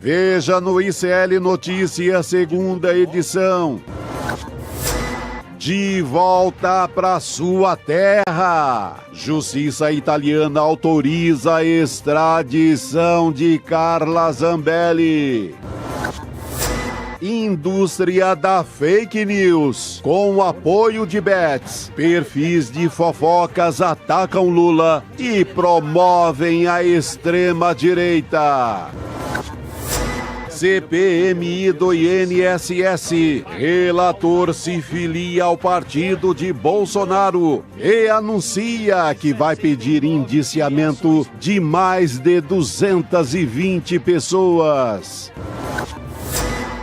Veja no ICL Notícias, segunda edição. De volta para sua terra. Justiça italiana autoriza a extradição de Carla Zambelli. Indústria da fake news. Com o apoio de Bets, perfis de fofocas atacam Lula e promovem a extrema-direita. CPMI do INSS. Relator se filia ao partido de Bolsonaro e anuncia que vai pedir indiciamento de mais de 220 pessoas.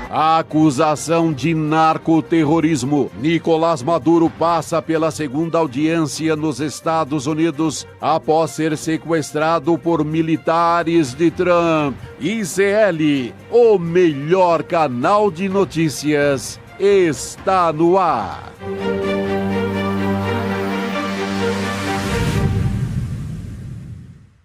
Acusação de narcoterrorismo. Nicolás Maduro passa pela segunda audiência nos Estados Unidos após ser sequestrado por militares de Trump. ICL, o melhor canal de notícias, está no ar.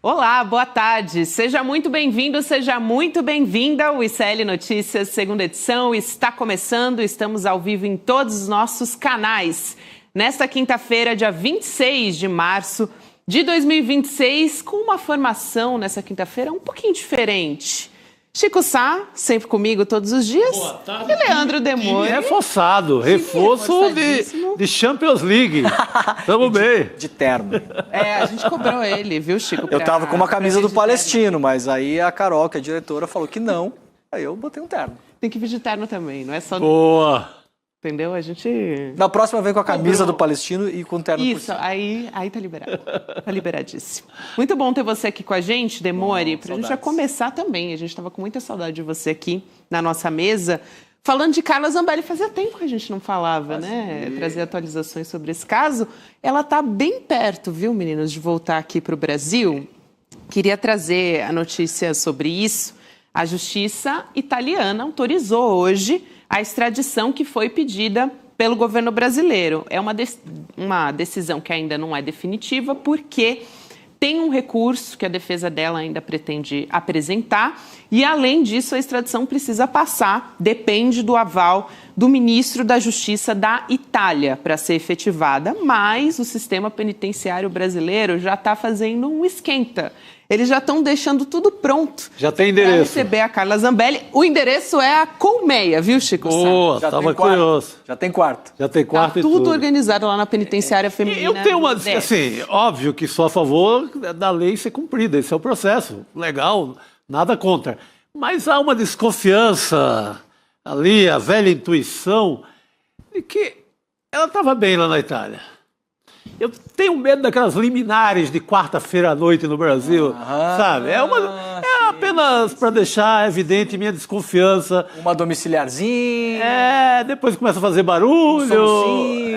Olá, boa tarde. Seja muito bem-vindo, seja muito bem-vinda. O ICL Notícias, segunda edição, está começando. Estamos ao vivo em todos os nossos canais. Nesta quinta-feira, dia 26 de março de 2026, com uma formação nessa quinta-feira um pouquinho diferente. Chico Sá, sempre comigo todos os dias. Boa tarde. E Leandro Demore. Reforçado, reforço de Champions League. Tamo bem. De terno. A gente cobrou ele, viu, Chico? Eu tava com uma camisa do Palestino, mas aí a Carol, que é a diretora, falou que não. Aí eu botei um terno. Tem que vir de terno também, não é só... Boa. Entendeu? A gente... Na próxima vem com a camisa do Palestino e com o terno por Isso, cima. aí tá liberado. Tá liberadíssimo. Muito bom ter você aqui com a gente, Demore, pra gente já começar também. A gente tava com muita saudade de você aqui na nossa mesa. Falando de Carla Zambelli, fazia tempo que a gente não falava, né? Trazer atualizações sobre esse caso. Ela tá bem perto, viu, meninos, de voltar aqui pro Brasil. Queria trazer a notícia sobre isso. A justiça italiana autorizou hoje a extradição que foi pedida pelo governo brasileiro. É uma decisão que ainda não é definitiva, porque tem um recurso que a defesa dela ainda pretende apresentar e, além disso, a extradição precisa passar, depende do aval do ministro da Justiça da Itália para ser efetivada, mas o sistema penitenciário brasileiro já está fazendo um esquenta. Eles já estão deixando tudo pronto. Já tem endereço. Para receber a Carla Zambelli. O endereço é a Colmeia, viu, Chico? Boa, tava curioso. Já tem quarto. Já tem quarto e tudo. tudo Organizado lá na penitenciária feminina. Eu tenho uma... Assim, óbvio que sou a favor da lei ser cumprida. Esse é o processo. Legal, nada contra. Mas há uma desconfiança ali, a velha intuição de que ela estava bem lá na Itália. Eu tenho medo daquelas liminares de quarta-feira à noite no Brasil, sabe? É apenas para deixar evidente minha desconfiança. Uma domiciliarzinha. Depois começa a fazer barulho,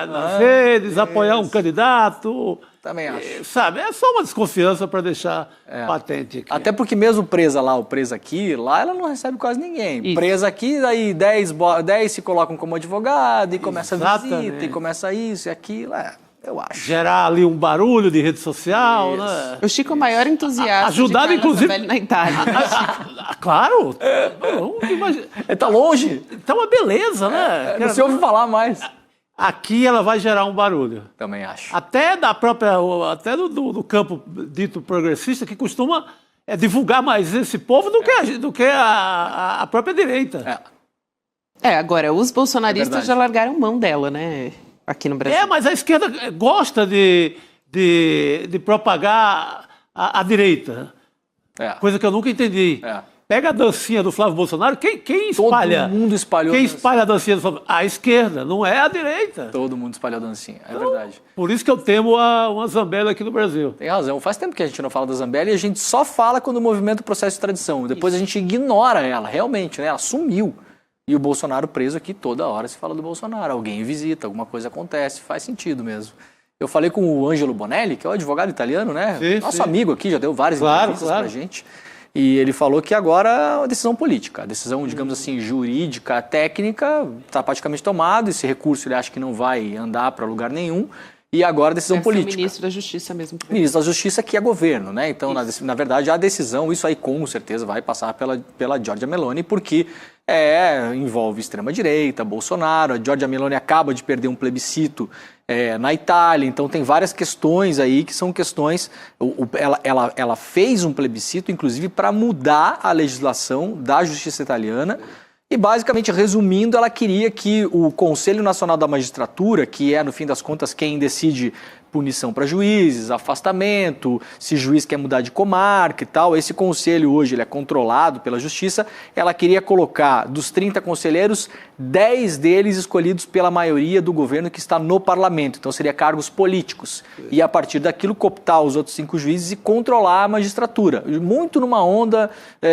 nas redes, apoiar um candidato. Também acho. Sabe, é só uma desconfiança para deixar patente aqui. Até porque mesmo presa lá ou presa aqui, lá ela não recebe quase ninguém. Isso. Presa aqui, aí 10 se colocam como advogado e começa a visita, e começa isso e aquilo, eu acho. Gerar ali um barulho de rede social, né? O Chico é o maior entusiasta Ajudado, de Carla inclusive... Zambelli na Itália. Claro! Tá longe. Tá uma beleza, né? Não se ouve falar mais. Aqui ela vai gerar um barulho. Também acho. Até do campo dito progressista, que costuma divulgar mais esse povo do que a própria direita. Agora, os bolsonaristas já largaram mão dela, né? Aqui no Brasil. Mas a esquerda gosta de propagar a direita. Coisa que eu nunca entendi. Pega a dancinha do Flávio Bolsonaro, quem espalha? Todo mundo espalhou. Quem espalha a dancinha do Flávio? A esquerda, não é a direita. Todo mundo espalhou a dancinha, é verdade. Por isso que eu temo uma Zambelli aqui no Brasil. Tem razão. Faz tempo que a gente não fala da Zambelli e a gente só fala quando o movimento processo de extradição. Depois a gente ignora ela, realmente, né? Ela sumiu. E o Bolsonaro preso aqui, toda hora se fala do Bolsonaro. Alguém visita, alguma coisa acontece, faz sentido mesmo. Eu falei com o Ângelo Bonelli, que é o advogado italiano, né? Nosso amigo aqui, já deu várias entrevistas pra gente. E ele falou que agora é uma decisão política. A decisão, digamos assim, jurídica, técnica, está praticamente tomada. Esse recurso ele acha que não vai andar para lugar nenhum. e agora a decisão Deve ser o política. ministro da Justiça mesmo. Ministro da Justiça, que é governo, né? Então, na verdade, a decisão, isso aí com certeza vai passar pela Giorgia Meloni, porque envolve extrema-direita, Bolsonaro. A Giorgia Meloni acaba de perder um plebiscito na Itália, então tem várias questões aí que são questões... Ela fez um plebiscito, inclusive, para mudar a legislação da justiça italiana. E, basicamente, resumindo, ela queria que o Conselho Nacional da Magistratura, que é, no fim das contas, quem decide punição para juízes, afastamento, se juiz quer mudar de comarca e tal, esse conselho hoje ele é controlado pela Justiça, ela queria colocar dos 30 conselheiros, 10 deles escolhidos pela maioria do governo que está no parlamento, então seria cargos políticos, e a partir daquilo cooptar os outros 5 juízes e controlar a magistratura, muito numa onda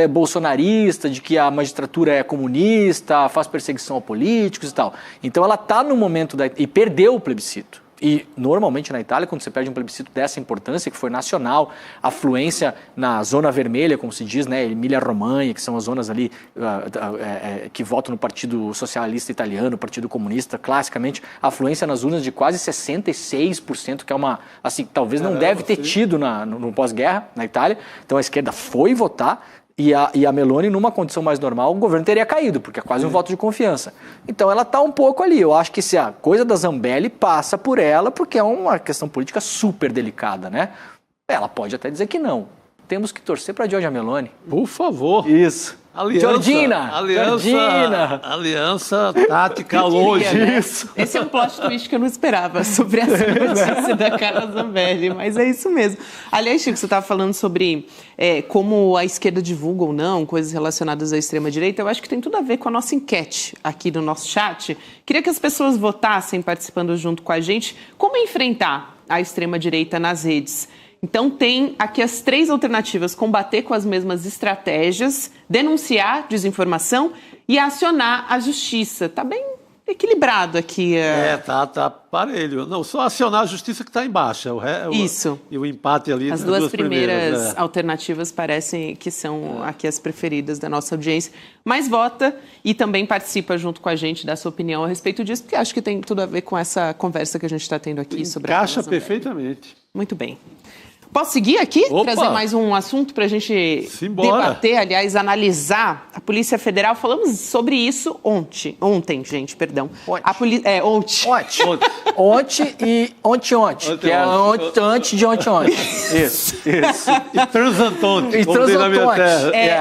bolsonarista, de que a magistratura é comunista, faz perseguição a políticos e tal. Então ela está no momento e perdeu o plebiscito. E, normalmente, na Itália, quando você perde um plebiscito dessa importância, que foi nacional, afluência na zona vermelha, como se diz, né, Emília-Romanha, que são as zonas ali que votam no Partido Socialista Italiano, Partido Comunista, classicamente, afluência nas urnas de quase 66%, que é uma, assim, talvez não deve ter tido no pós-guerra, na Itália. Então, a esquerda foi votar, e a Meloni, numa condição mais normal, o governo teria caído, porque é quase um voto de confiança. Então ela está um pouco ali. Eu acho que se a coisa da Zambelli passa por ela, porque é uma questão política super delicada, né? Ela pode até dizer que não. Temos que torcer para a Giorgia Meloni. Por favor. Isso. Aliança tática longe. Né? Esse é um plot twist que eu não esperava sobre essa notícia da Carla Zambelli, mas é isso mesmo. Aliás, Chico, você estava falando sobre como a esquerda divulga ou não coisas relacionadas à extrema-direita. Eu acho que tem tudo a ver com a nossa enquete aqui no nosso chat. Queria que as pessoas votassem, participando junto com a gente, como enfrentar a extrema-direita nas redes. Então, tem aqui as 3 alternativas: combater com as mesmas estratégias, denunciar desinformação e acionar a justiça. Está bem equilibrado aqui. Tá parelho. Não, só acionar a justiça que está em baixa. Isso. E o empate ali. As duas primeiras alternativas parecem que são aqui as preferidas da nossa audiência. Mas vota e também participa junto com a gente da sua opinião a respeito disso, porque acho que tem tudo a ver com essa conversa que a gente está tendo aqui sobre a Encaixa perfeitamente. Muito bem. Posso seguir aqui? Opa. Trazer mais um assunto para a gente debater, aliás, analisar. A Polícia Federal, falamos sobre isso ontem, gente, perdão. Ontem. Ontem e ontem. Que é antes de ontem. Isso. E transantante.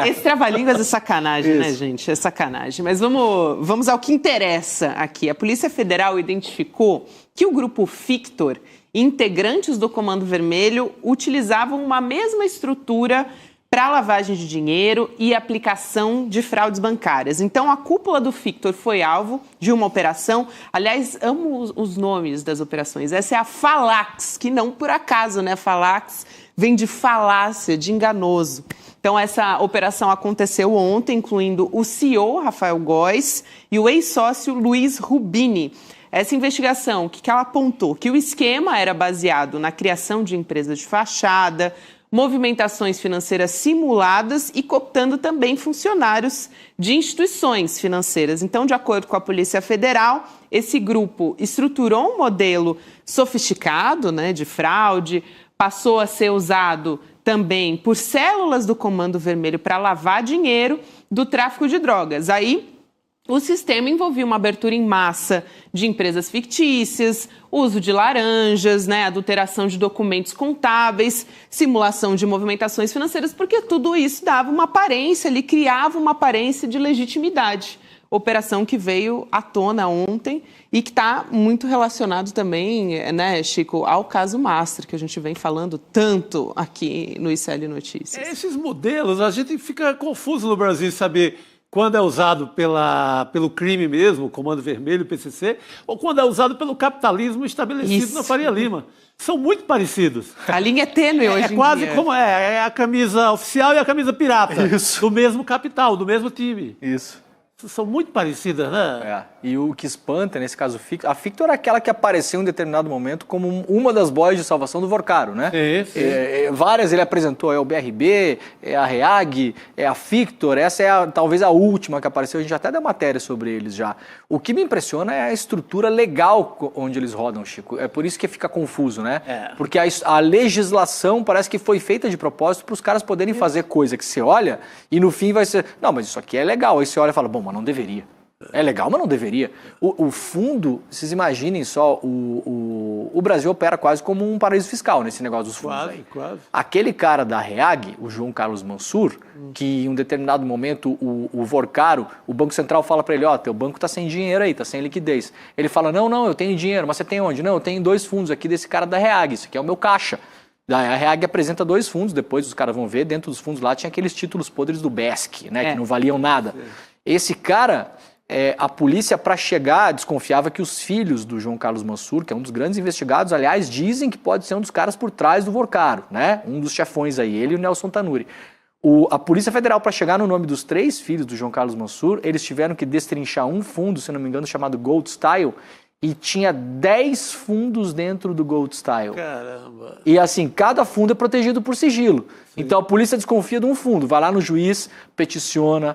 Esse trava-línguas é sacanagem, né, gente? É sacanagem. Mas vamos ao que interessa aqui. A Polícia Federal identificou que o grupo Fictor, integrantes do Comando Vermelho, utilizavam uma mesma estrutura para lavagem de dinheiro e aplicação de fraudes bancárias. Então, a cúpula do Fictor foi alvo de uma operação. Aliás, amo os nomes das operações. Essa é a Falax, que não por acaso, né? Falax vem de falácia, de enganoso. Então, essa operação aconteceu ontem, incluindo o CEO, Rafael Góes, e o ex-sócio Luiz Rubini. Essa investigação, o que ela apontou? Que o esquema era baseado na criação de empresas de fachada, movimentações financeiras simuladas e cooptando também funcionários de instituições financeiras. Então, de acordo com a Polícia Federal, esse grupo estruturou um modelo sofisticado, né, de fraude, passou a ser usado também por células do Comando Vermelho para lavar dinheiro do tráfico de drogas. Aí, o sistema envolvia uma abertura em massa de empresas fictícias, uso de laranjas, né, adulteração de documentos contábeis, simulação de movimentações financeiras, porque tudo isso dava uma aparência, ele criava uma aparência de legitimidade. Operação que veio à tona ontem e que está muito relacionado também, né, Chico, ao caso Mastro, que a gente vem falando tanto aqui no ICL Notícias. Esses modelos, a gente fica confuso no Brasil saber quando é usado pelo crime mesmo, Comando Vermelho, PCC, ou quando é usado pelo capitalismo estabelecido na Faria Lima. São muito parecidos. A linha é tênue hoje em dia. É quase como é a camisa oficial e a camisa pirata. Isso. Do mesmo capital, do mesmo time. Isso. São muito parecidas, né? E o que espanta, nesse caso, a Fictor é aquela que apareceu em determinado momento como uma das boias de salvação do Vorcaro, né? Sim. Várias ele apresentou, é o BRB, é a Reag, é a Fictor, essa é talvez a última que apareceu, a gente até deu matéria sobre eles já. O que me impressiona é a estrutura legal onde eles rodam, Chico. É por isso que fica confuso, né? Porque a legislação parece que foi feita de propósito para os caras poderem fazer coisa que você olha e no fim vai ser, não, mas isso aqui é legal. Aí você olha e fala, bom, mas não deveria. É legal, mas não deveria. O fundo, vocês imaginem só, o Brasil opera quase como um paraíso fiscal nesse negócio dos fundos aí. Quase. Aquele cara da Reag, o João Carlos Mansur, que em um determinado momento o Vorcaro, o Banco Central fala para ele, ó, teu banco tá sem dinheiro aí, tá sem liquidez. Ele fala, não, eu tenho dinheiro, mas você tem onde? Não, eu tenho 2 fundos aqui desse cara da Reag, isso aqui é o meu caixa. A Reag apresenta 2 fundos, depois os caras vão ver, dentro dos fundos lá tinha aqueles títulos podres do BESC, né, que não valiam nada. Esse cara... a polícia, para chegar, desconfiava que os filhos do João Carlos Mansur, que é um dos grandes investigados, aliás, dizem que pode ser um dos caras por trás do Vorcaro, né? Um dos chefões aí, ele e o Nelson Tanuri. A Polícia Federal, para chegar no nome dos 3 filhos do João Carlos Mansur, eles tiveram que destrinchar um fundo, se não me engano, chamado Gold Style, e tinha 10 fundos dentro do Gold Style. Caramba. E assim, cada fundo é protegido por sigilo. Sim. Então a polícia desconfia de um fundo, vai lá no juiz, peticiona,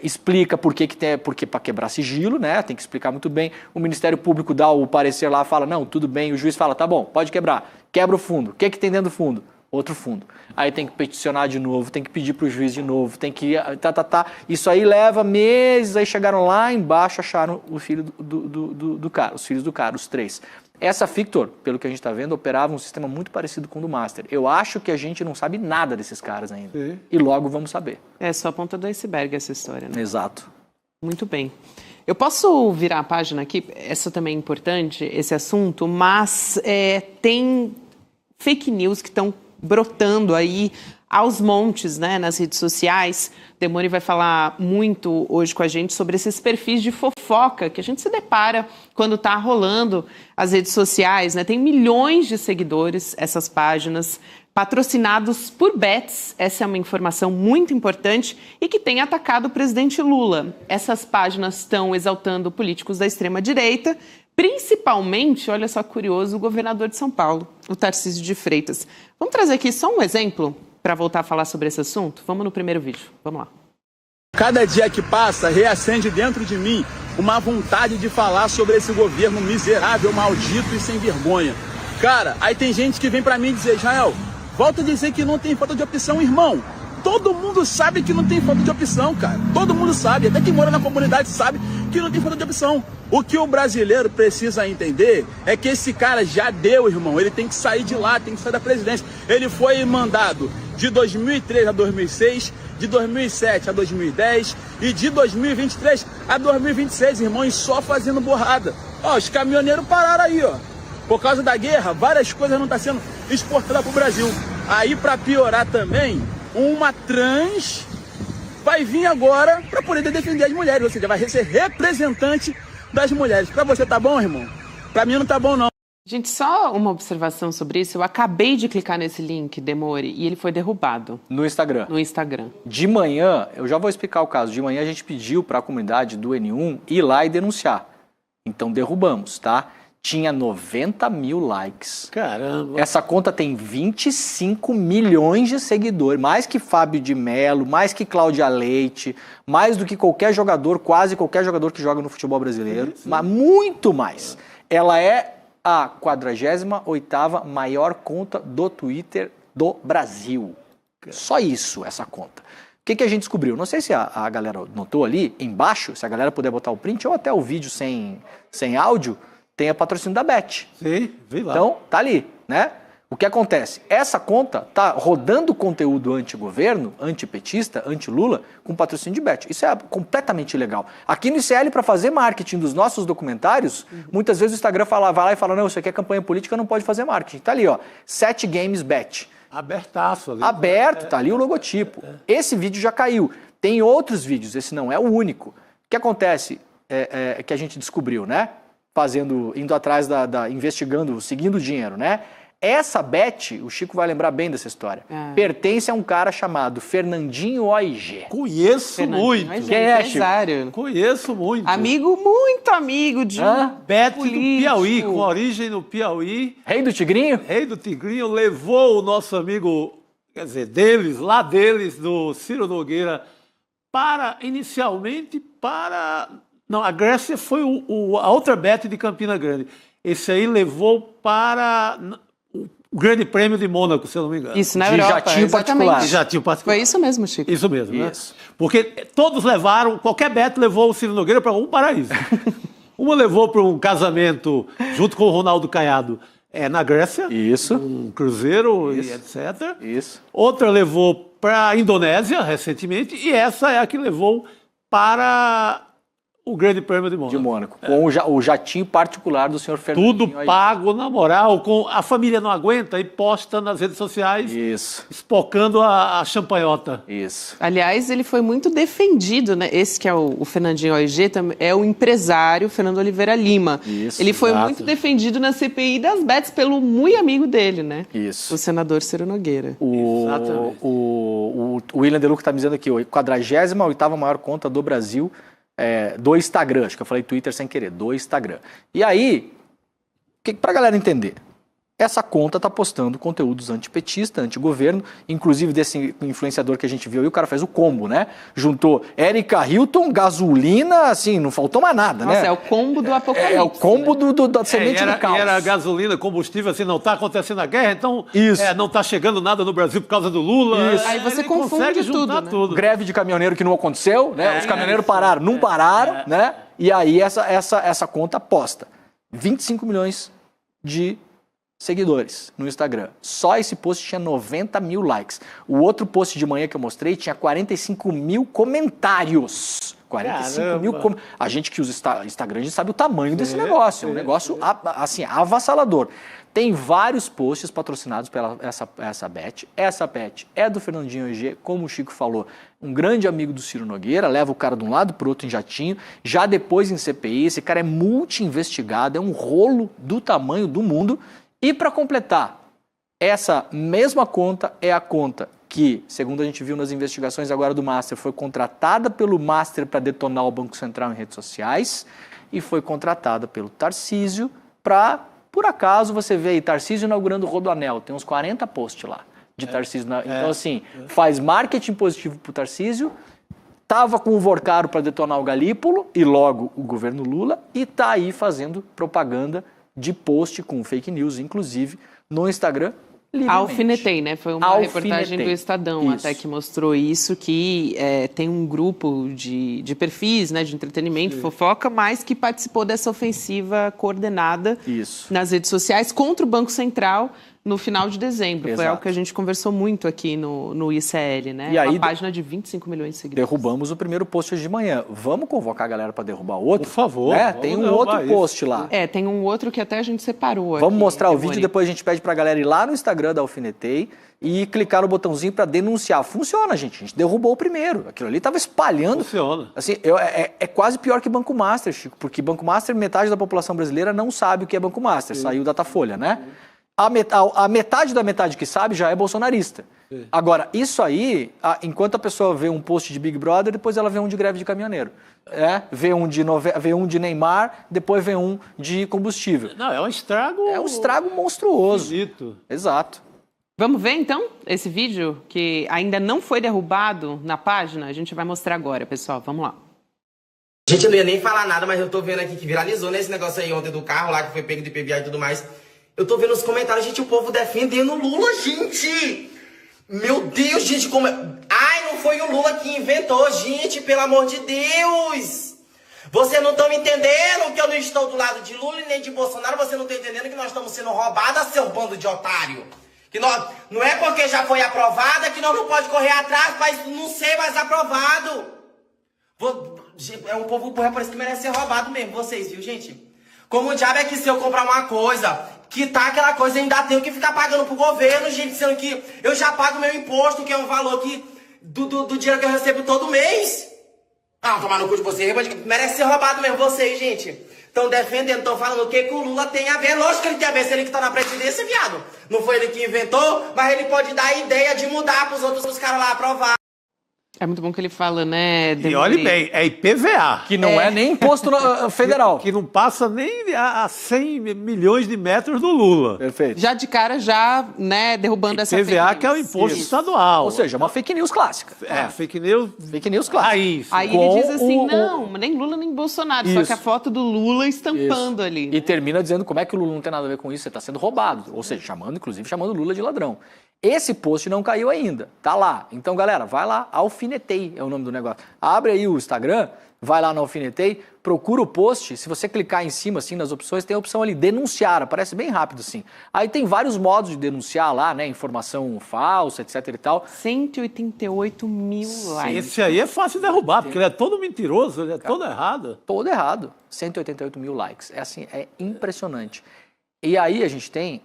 explica por que tem, porque para quebrar sigilo, né? Tem que explicar muito bem. O Ministério Público dá o parecer lá, fala, não, tudo bem. O juiz fala, tá bom, pode quebrar. Quebra o fundo. O que tem dentro do fundo? Outro fundo. Aí tem que peticionar de novo, tem que pedir para o juiz de novo, tem que... Isso aí leva meses, aí chegaram lá embaixo, acharam o filho do cara, os filhos do cara, os 3. Essa Fictor, pelo que a gente está vendo, operava um sistema muito parecido com o do Master. Eu acho que a gente não sabe nada desses caras ainda. Sim. E logo vamos saber. É só a ponta do iceberg essa história, né? Exato. Muito bem. Eu posso virar a página aqui? Essa também é importante, esse assunto, mas tem fake news que estão brotando aí aos montes, né, nas redes sociais. Demore vai falar muito hoje com a gente sobre esses perfis de fofoca que a gente se depara quando está rolando as redes sociais, né? Tem milhões de seguidores, essas páginas, patrocinados por bets. Essa é uma informação muito importante e que tem atacado o presidente Lula. Essas páginas estão exaltando políticos da extrema-direita, principalmente, olha só curioso, o governador de São Paulo, o Tarcísio de Freitas. Vamos trazer aqui só um exemplo para voltar a falar sobre esse assunto? Vamos no primeiro vídeo, vamos lá. Cada dia que passa, reacende dentro de mim uma vontade de falar sobre esse governo miserável, maldito e sem vergonha. Cara, aí tem gente que vem para mim dizer, Israel, volta a dizer que não tem falta de opção, irmão. Todo mundo sabe que não tem falta de opção, cara. Todo mundo sabe, até quem mora na comunidade sabe que não tem falta de opção. O que o brasileiro precisa entender é que esse cara já deu, irmão. Ele tem que sair de lá, tem que sair da presidência. Ele foi mandado de 2003 a 2006, de 2007 a 2010 e de 2023 a 2026, irmão, e só fazendo borrada. Ó, os caminhoneiros pararam aí, ó. Por causa da guerra, várias coisas não estão sendo exportadas para o Brasil. Aí, para piorar também, uma trans vai vir agora para poder defender as mulheres, ou seja, vai ser representante das mulheres. Para você tá bom, irmão? Para mim não tá bom, não. Gente, só uma observação sobre isso. Eu acabei de clicar nesse link, Demore, e ele foi derrubado. No Instagram. No Instagram. De manhã, eu já vou explicar o caso. De manhã a gente pediu para a comunidade do N1 ir lá e denunciar. Então derrubamos, tá? Tinha 90 mil likes. Caramba. Essa conta tem 25 milhões de seguidores. Mais que Fábio de Mello, mais que Cláudia Leite, mais do que qualquer jogador, quase qualquer jogador que joga no futebol brasileiro. Sim. Mas muito mais. Ela é a 48ª maior conta do Twitter do Brasil. Só isso, essa conta. O que a gente descobriu? Não sei se a galera notou ali, embaixo, se a galera puder botar o print ou até o vídeo sem áudio, tem a patrocínio da Bet. Sim, vi lá. Então, tá ali, né? O que acontece? Essa conta tá rodando conteúdo anti-governo, antipetista, anti-Lula, com patrocínio de Bet. Isso é completamente ilegal. Aqui no ICL, para fazer marketing dos nossos documentários, muitas vezes o Instagram vai lá e fala, não, isso aqui é campanha política, não pode fazer marketing. Tá ali, ó, 7 Games Bet. Abertaço ali. Aberto, tá ali o logotipo. Esse vídeo já caiu. Tem outros vídeos, esse não é o único. O que acontece que a gente descobriu, né? Indo atrás investigando, seguindo o dinheiro, né? Essa bet, o Chico vai lembrar bem dessa história, pertence a um cara chamado Fernandinho OIG. Conheço muito. Quem é, Chico? empresário. Conheço muito. Amigo, muito amigo de Bete do político. Piauí, com origem no Piauí. Rei do Tigrinho? Rei do Tigrinho levou o nosso amigo, quer dizer, deles, do Ciro Nogueira, inicialmente para... Não, a Grécia foi a outra Bet de Campina Grande. Esse aí levou para o Grande Prêmio de Mônaco, se eu não me engano. Isso, na De Europa, jatinho exatamente. particular. De jatinho particular. Foi isso mesmo, Chico. Isso mesmo, né? Isso. Porque todos levaram, qualquer Bet levou o Ciro Nogueira para um paraíso. Uma levou para um casamento junto com o Ronaldo Caiado na Grécia. Isso. Um cruzeiro e etc. Isso. Outra levou para a Indonésia, recentemente, e essa é a que levou para o Grande Prêmio de Mônaco. De Mônaco. Com o jatinho particular do senhor Fernandinho. Tudo pago na moral, com a família não aguenta e posta nas redes sociais, Isso. espocando a champanhota. Isso. Aliás, ele foi muito defendido, né? Esse que é o Fernandinho OIG, é o empresário Fernando Oliveira Lima. Isso, ele foi exato. muito defendido na CPI das bets pelo muito amigo dele, né? Isso. O senador Ciro Nogueira. Exatamente. O William Deluca está me dizendo aqui, 48ª maior conta do Brasil do Instagram. Acho que eu falei Twitter sem querer, do Instagram. E aí, pra galera entender, essa conta tá postando conteúdos antipetistas, antigoverno, inclusive desse influenciador que a gente viu aí, o cara fez o combo, né? Juntou Érica Hilton, gasolina, assim, não faltou mais nada, Nossa, né? é o combo do apocalipse. É o combo da semente do caos. Era gasolina, combustível, assim, não está acontecendo a guerra, então Isso. não está chegando nada no Brasil por causa do Lula. Aí você Ele confunde consegue tudo, juntar né? tudo. Greve de caminhoneiro que não aconteceu, né? Os caminhoneiros pararam, não pararam, né? E aí essa conta posta 25 milhões de seguidores no Instagram. Só esse post tinha 90 mil likes. O outro post de manhã que eu mostrei tinha 45 mil comentários. 45 mil comentários. A gente que usa Instagram, a gente sabe o tamanho desse negócio. É um negócio, assim, avassalador. Tem vários posts patrocinados pela essa bet. Essa bet é do Fernandinho OIG, como o Chico falou, um grande amigo do Ciro Nogueira, leva o cara de um lado para o outro em jatinho, já depois em CPI, esse cara é multi-investigado, é um rolo do tamanho do mundo. E para completar, essa mesma conta é a conta que, segundo a gente viu nas investigações agora do Master, foi contratada pelo Master para detonar o Banco Central em redes sociais e foi contratada pelo Tarcísio para, por acaso, você vê aí Tarcísio inaugurando o Rodoanel, tem uns 40 posts lá de Tarcísio. Então, assim, faz marketing positivo para o Tarcísio, estava com o Vorcaro para detonar o Galípolo e logo o governo Lula e está aí fazendo propaganda de post com fake news, inclusive, no Instagram, livremente. Alfinetei, né? Foi uma reportagem do Estadão Isso. até que mostrou isso, que tem um grupo de perfis, né, de entretenimento, fofoca, mas que participou dessa ofensiva coordenada nas redes sociais contra o Banco Central no final de dezembro. Exato. Foi algo que a gente conversou muito aqui no ICL, né? E aí, uma página de 25 milhões de seguidores. Derrubamos o primeiro post hoje de manhã. Vamos convocar a galera para derrubar o outro? Por favor. Né? Tem um outro post lá. Tem um outro que até a gente separou. Vamos aqui, mostrar o Demori. vídeo, depois a gente pede pra galera ir lá no Instagram da Alfinetei e clicar no botãozinho para denunciar. Funciona, gente. A gente derrubou o primeiro. Aquilo ali tava espalhando. Funciona. Assim, é quase pior que Banco Master, Chico, porque Banco Master, metade da população brasileira não sabe o que é Banco Master. Saiu Datafolha, né? A metade da metade que sabe já é bolsonarista. Agora, isso aí, enquanto a pessoa vê um post de Big Brother, depois ela vê um de greve de caminhoneiro. Vê um de Neymar, depois vê um de combustível. Não, é um estrago. É um estrago monstruoso. Bonito. Exato. Vamos ver, então, esse vídeo que ainda não foi derrubado na página? A gente vai mostrar agora, pessoal. Vamos lá. Gente, eu não ia nem falar nada, mas eu tô vendo aqui que viralizou nesse negócio aí ontem do carro lá, que foi pego de PVA e tudo mais. Eu tô vendo os comentários, gente, o povo defendendo o Lula, gente! Meu Deus, gente, como... Ai, não foi o Lula que inventou, gente, pelo amor de Deus! Vocês não estão entendendo que eu não estou do lado de Lula e nem de Bolsonaro, vocês não estão entendendo que nós estamos sendo roubados, seu bando de otário! Que nós... Não é porque já foi aprovada que nós não pode correr atrás, mas não ser mais aprovado! É um povo burro, parece que merece ser roubado mesmo, vocês, viu, gente? Como o diabo é que se eu comprar uma coisa... Que tá aquela coisa, eu ainda tenho que ficar pagando pro governo, gente, sendo que eu já pago meu imposto, que é um valor que, do dinheiro que eu recebo todo mês. Ah, tomar no cu de vocês. Merece ser roubado mesmo, vocês, gente. Estão defendendo, estão falando o que o Lula tem a ver. Lógico que ele tem a ver, se ele que tá na presidência, viado. Não foi ele que inventou, mas ele pode dar a ideia de mudar pros outros caras lá aprovar. É muito bom que ele fala, né? E olhe bem, é IPVA. Que não é nem imposto federal. Que não passa nem a 100 milhões de metros do Lula. Perfeito. Já de cara, né, derrubando essa fake IPVA, news. que é o imposto estadual. Ou seja, uma fake news clássica. Fake news. Fake news clássica. Aí ele diz assim, não, nem Lula nem Bolsonaro, só que a foto do Lula estampando ali. E termina dizendo como é que o Lula não tem nada a ver com isso, você está sendo roubado. Ou seja, inclusive chamando o Lula de ladrão. Esse post não caiu ainda, tá lá. Então, galera, vai lá, Alfinetei é o nome do negócio. Abre aí o Instagram, vai lá no Alfinetei, procura o post. Se você clicar em cima, assim, nas opções, tem a opção ali, denunciar, aparece bem rápido, assim. Aí tem vários modos de denunciar lá, né, informação falsa, etc e tal. 188 mil likes. Esse aí é fácil de derrubar, porque ele é todo mentiroso, ele é todo errado. Todo errado. 188 mil likes. É assim, é impressionante. E aí a gente tem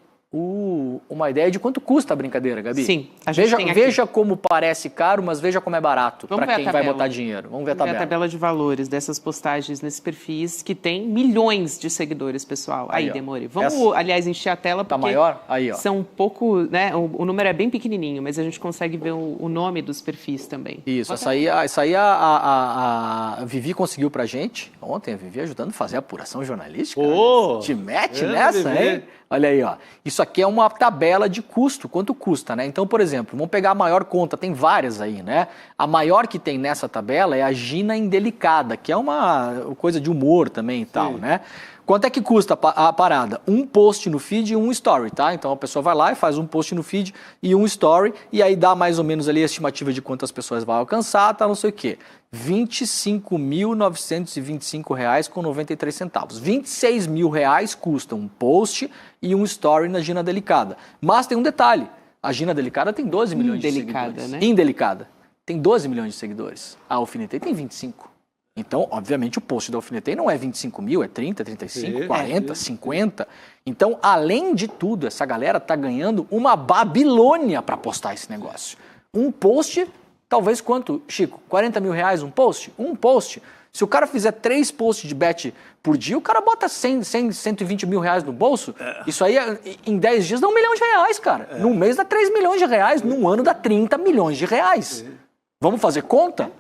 uma ideia de quanto custa a brincadeira, Gabi. Sim, a gente tem aqui. Veja como parece caro, mas veja como é barato para quem vai botar dinheiro. Vamos ver a tabela. Vamos ver a tabela de valores dessas postagens nesses perfis que tem milhões de seguidores, pessoal. Aí Demore. Vamos, aliás, encher a tela porque tá maior? Aí, ó. São um pouco, né? O número é bem pequenininho, mas a gente consegue ver o nome dos perfis também. Isso, essa aí a Vivi conseguiu pra gente. Ontem a Vivi ajudando a fazer a apuração jornalística. Te mete nessa, Vivi. hein? Olha aí, ó. Isso aqui é uma tabela de custo, quanto custa, né? Então, por exemplo, vamos pegar a maior conta, tem várias aí, né? A maior que tem nessa tabela é a Gina Indelicada, que é uma coisa de humor também e tal, né? Quanto é que custa a parada? Um post no feed e um story, tá? Então a pessoa vai lá e faz um post no feed e um story, e aí dá mais ou menos ali a estimativa de quantas pessoas vai alcançar, tá? Não sei o quê. R$ 25.925,93. 26 mil reais custa um post e um story na Gina Delicada. Mas tem um detalhe, a Gina Delicada tem 12 milhões de seguidores. Né? Indelicada. Tem 12 milhões de seguidores. A Alfinetei tem 25. Então, obviamente, o post da Alfinetei não é 25 mil, é 30, 35, 40, 50. Então, além de tudo, essa galera tá ganhando uma Babilônia para postar esse negócio. Um post, talvez quanto, Chico? 40 mil reais um post? Um post. Se o cara fizer 3 posts de bet por dia, o cara bota 120 mil reais no bolso. Isso aí, em 10 dias, dá R$1 milhão, cara. Num mês dá 3 milhões de reais, num ano dá 30 milhões de reais. Vamos fazer conta?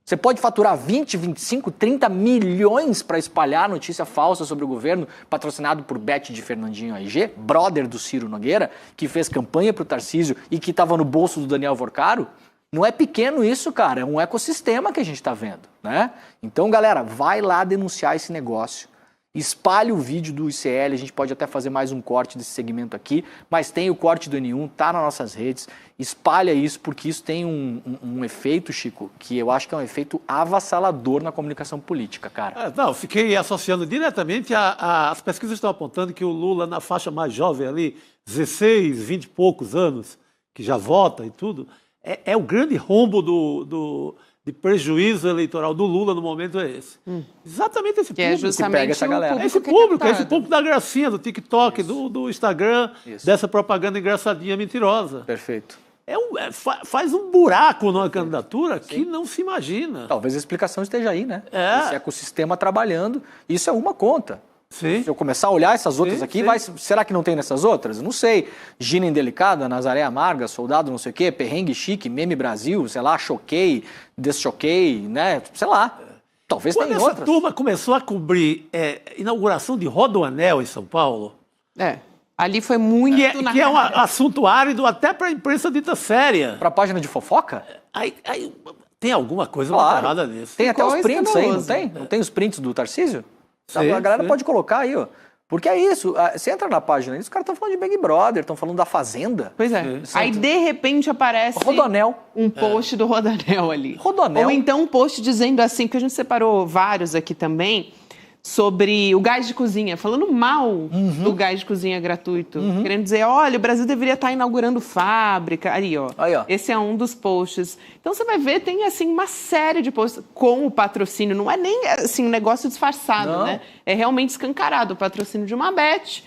Você pode faturar 20, 25, 30 milhões para espalhar notícia falsa sobre o governo, patrocinado por Bet de Fernandinho AIG, brother do Ciro Nogueira, que fez campanha para o Tarcísio e que estava no bolso do Daniel Vorcaro. Não é pequeno isso, cara, é um ecossistema que a gente está vendo, né? Então, galera, vai lá denunciar esse negócio. Espalhe o vídeo do ICL, a gente pode até fazer mais um corte desse segmento aqui, mas tem o corte do N1, tá nas nossas redes. Espalha isso, porque isso tem um efeito, Chico, que eu acho que é um efeito avassalador na comunicação política, cara. Não, fiquei associando diretamente as pesquisas estão apontando que o Lula, na faixa mais jovem ali, 16, 20 e poucos anos, que já vota e tudo, é o grande rombo de prejuízo eleitoral do Lula no momento é esse. Exatamente esse que público. É justamente que pega essa galera. Esse público da gracinha, do TikTok, do Instagram, dessa propaganda engraçadinha mentirosa. Perfeito. Faz um buraco numa candidatura que não se imagina. Talvez a explicação esteja aí, né? É. Esse ecossistema trabalhando, isso é uma conta. Sim. Se eu começar a olhar essas outras aqui, será que não tem nessas outras? Eu não sei. Gina Indelicada, Nazaré Amarga, Soldado não sei o quê, Perrengue Chique, Meme Brasil, sei lá, Choquei, Deschoquei, né? Sei lá. Talvez tenha outras. Quando essa turma começou a cobrir inauguração de Rodoanel em São Paulo... Ali foi muito que é um assunto árido até para a imprensa dita séria. Para a página de fofoca? Aí tem alguma coisa errada nisso. Tem até Ficou os prints aí, não escandaloso. tem? Não tem os prints do Tarcísio? Sim, A galera sim. pode colocar aí, ó. Porque é isso, você entra na página, os caras estão falando de Big Brother, estão falando da Fazenda. Pois é. Aí, de repente, aparece Rodoanel. um post do Rodoanel ali. Rodoanel. Ou então um post dizendo assim, porque a gente separou vários aqui também, sobre o gás de cozinha, falando mal do gás de cozinha gratuito. Querendo dizer, olha, o Brasil deveria estar inaugurando fábrica. Aí, ó. Esse é um dos posts. Então, você vai ver, tem, assim, uma série de posts com o patrocínio. Não é nem, assim, um negócio disfarçado, né? É realmente escancarado o patrocínio de uma Bet,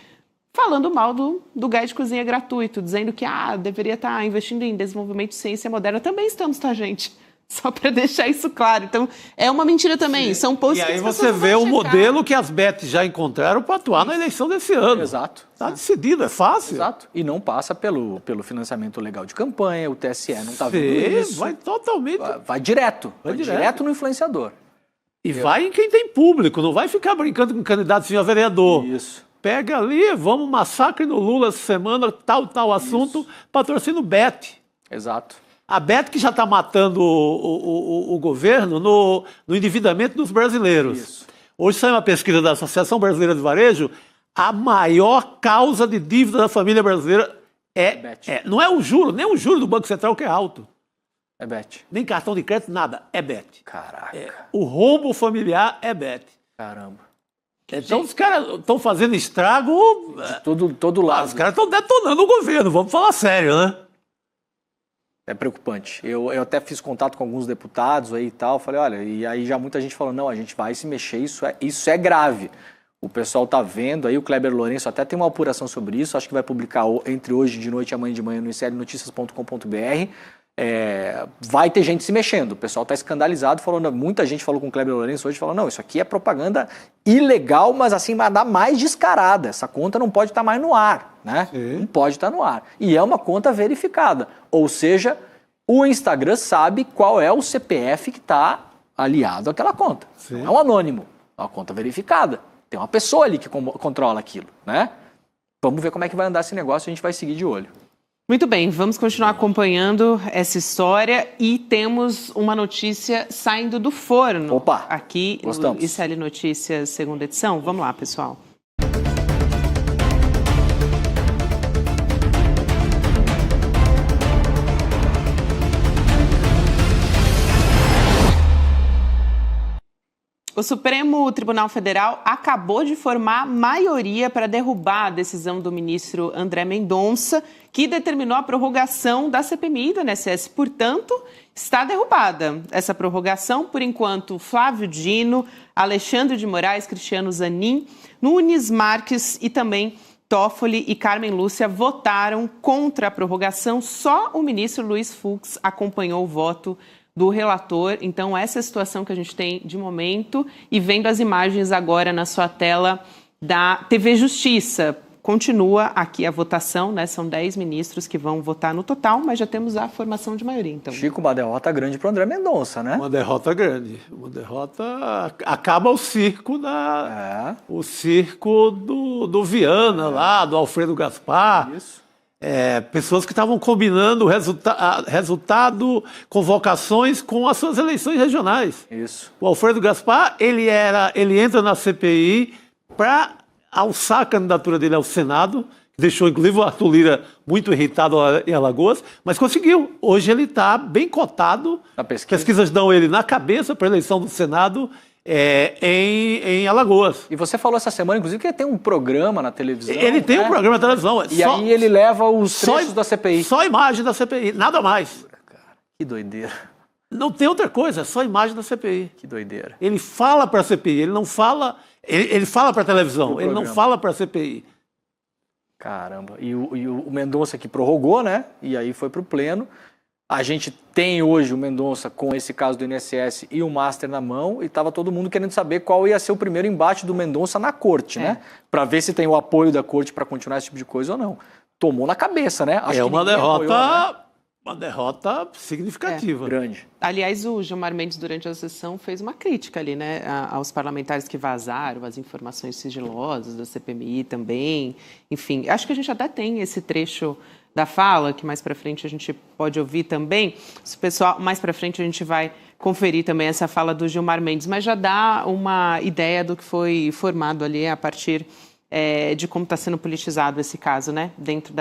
falando mal do gás de cozinha gratuito, dizendo que, deveria estar investindo em desenvolvimento de ciência moderna. Também estamos, tá, gente? Só para deixar isso claro. Então, é uma mentira também. São posts E que aí as você pessoas vê vão o checar. modelo que as bets já encontraram para atuar na eleição desse ano. Exato. Está decidido, é fácil. Exato. E não passa pelo financiamento legal de campanha, o TSE não está vendo isso. Vai totalmente. Vai direto. Vai Vai direto. direto no influenciador. E vai em quem tem público, não vai ficar brincando com candidato a vereador. Isso. Pega ali, vamos massacre no Lula essa semana, tal assunto, patrocínio Bet. Exato. A Bet que já está matando o governo no endividamento dos brasileiros. Isso. Hoje saiu uma pesquisa da Associação Brasileira de Varejo, a maior causa de dívida da família brasileira não é o juro, nem o juro do Banco Central que é alto. É bet. Nem cartão de crédito, nada, é Bet. Caraca. O roubo familiar é Bet. Caramba. Então os caras estão fazendo estrago, Todo lado. os caras estão detonando o governo, vamos falar sério, né? É preocupante. Eu até fiz contato com alguns deputados aí e tal, falei, olha, e aí já muita gente falou, não, a gente vai se mexer, isso é grave. O pessoal tá vendo aí, o Kleber Lourenço até tem uma apuração sobre isso, acho que vai publicar entre hoje de noite e amanhã de manhã no iclnoticias.com.br. Vai ter gente se mexendo, o pessoal está escandalizado, muita gente falou com o Kleber Lourenço hoje, falou, não, isso aqui é propaganda ilegal, mas assim, vai dar mais descarada, essa conta não pode estar mais no ar, né? Sim. Não pode estar no ar. E é uma conta verificada, ou seja, o Instagram sabe qual é o CPF que está aliado àquela conta. Sim. Não é um anônimo, é uma conta verificada. Tem uma pessoa ali que controla aquilo, né? Vamos ver como é que vai andar esse negócio, a gente vai seguir de olho. Muito bem, vamos continuar acompanhando essa história e temos uma notícia saindo do forno. Opa, aqui gostamos. no ICL Notícias, segunda edição. Vamos lá, pessoal. O Supremo Tribunal Federal acabou de formar maioria para derrubar a decisão do ministro André Mendonça, que determinou a prorrogação da CPMI do INSS. Portanto, está derrubada essa prorrogação. Por enquanto, Flávio Dino, Alexandre de Moraes, Cristiano Zanin, Nunes Marques e também Toffoli e Carmen Lúcia votaram contra a prorrogação. Só o ministro Luiz Fux acompanhou o voto do relator. Então, essa é a situação que a gente tem de momento. E vendo as imagens agora na sua tela da TV Justiça. Continua aqui a votação, né? São 10 ministros que vão votar no total, mas já temos a formação de maioria. Então, Chico, uma derrota grande para o André Mendonça, né? Uma derrota grande. Uma derrota. Acaba o circo o circo do Viana lá, do Alfredo Gaspar. Isso. Pessoas que estavam combinando resultado, convocações com as suas eleições regionais. Isso. O Alfredo Gaspar, ele entra na CPI para alçar a candidatura dele ao Senado, que deixou inclusive o Arthur Lira muito irritado em Alagoas, mas conseguiu. Hoje ele está bem cotado. Na pesquisa. Pesquisas dão ele na cabeça para a eleição do Senado em Alagoas. E você falou essa semana, inclusive, que ele tem um programa na televisão. Ele tem um programa na televisão. E aí ele leva os trechos da CPI. Só imagem da CPI, nada mais. Que doideira. Não tem outra coisa, é só imagem da CPI. Que doideira. Ele fala para a CPI, ele não fala... Ele fala para a televisão, ele não programa. fala para a CPI. Caramba. E o Mendonça que prorrogou, né? E aí foi para o pleno. A gente tem hoje o Mendonça com esse caso do INSS e o Master na mão, e estava todo mundo querendo saber qual ia ser o primeiro embate do Mendonça na corte, né? Para ver se tem o apoio da corte para continuar esse tipo de coisa ou não. Tomou na cabeça, né? Acho que Uma ninguém derrota, apoiou, né? uma derrota significativa. Grande. aliás, o Gilmar Mendes, durante a sessão, fez uma crítica ali, né, aos parlamentares que vazaram as informações sigilosas da CPMI também. Enfim, acho que a gente até tem esse trecho da fala, que mais para frente a gente pode ouvir também. Se o pessoal, mais para frente a gente vai conferir também essa fala do Gilmar Mendes, mas já dá uma ideia do que foi formado ali a partir de como está sendo politizado esse caso, né, dentro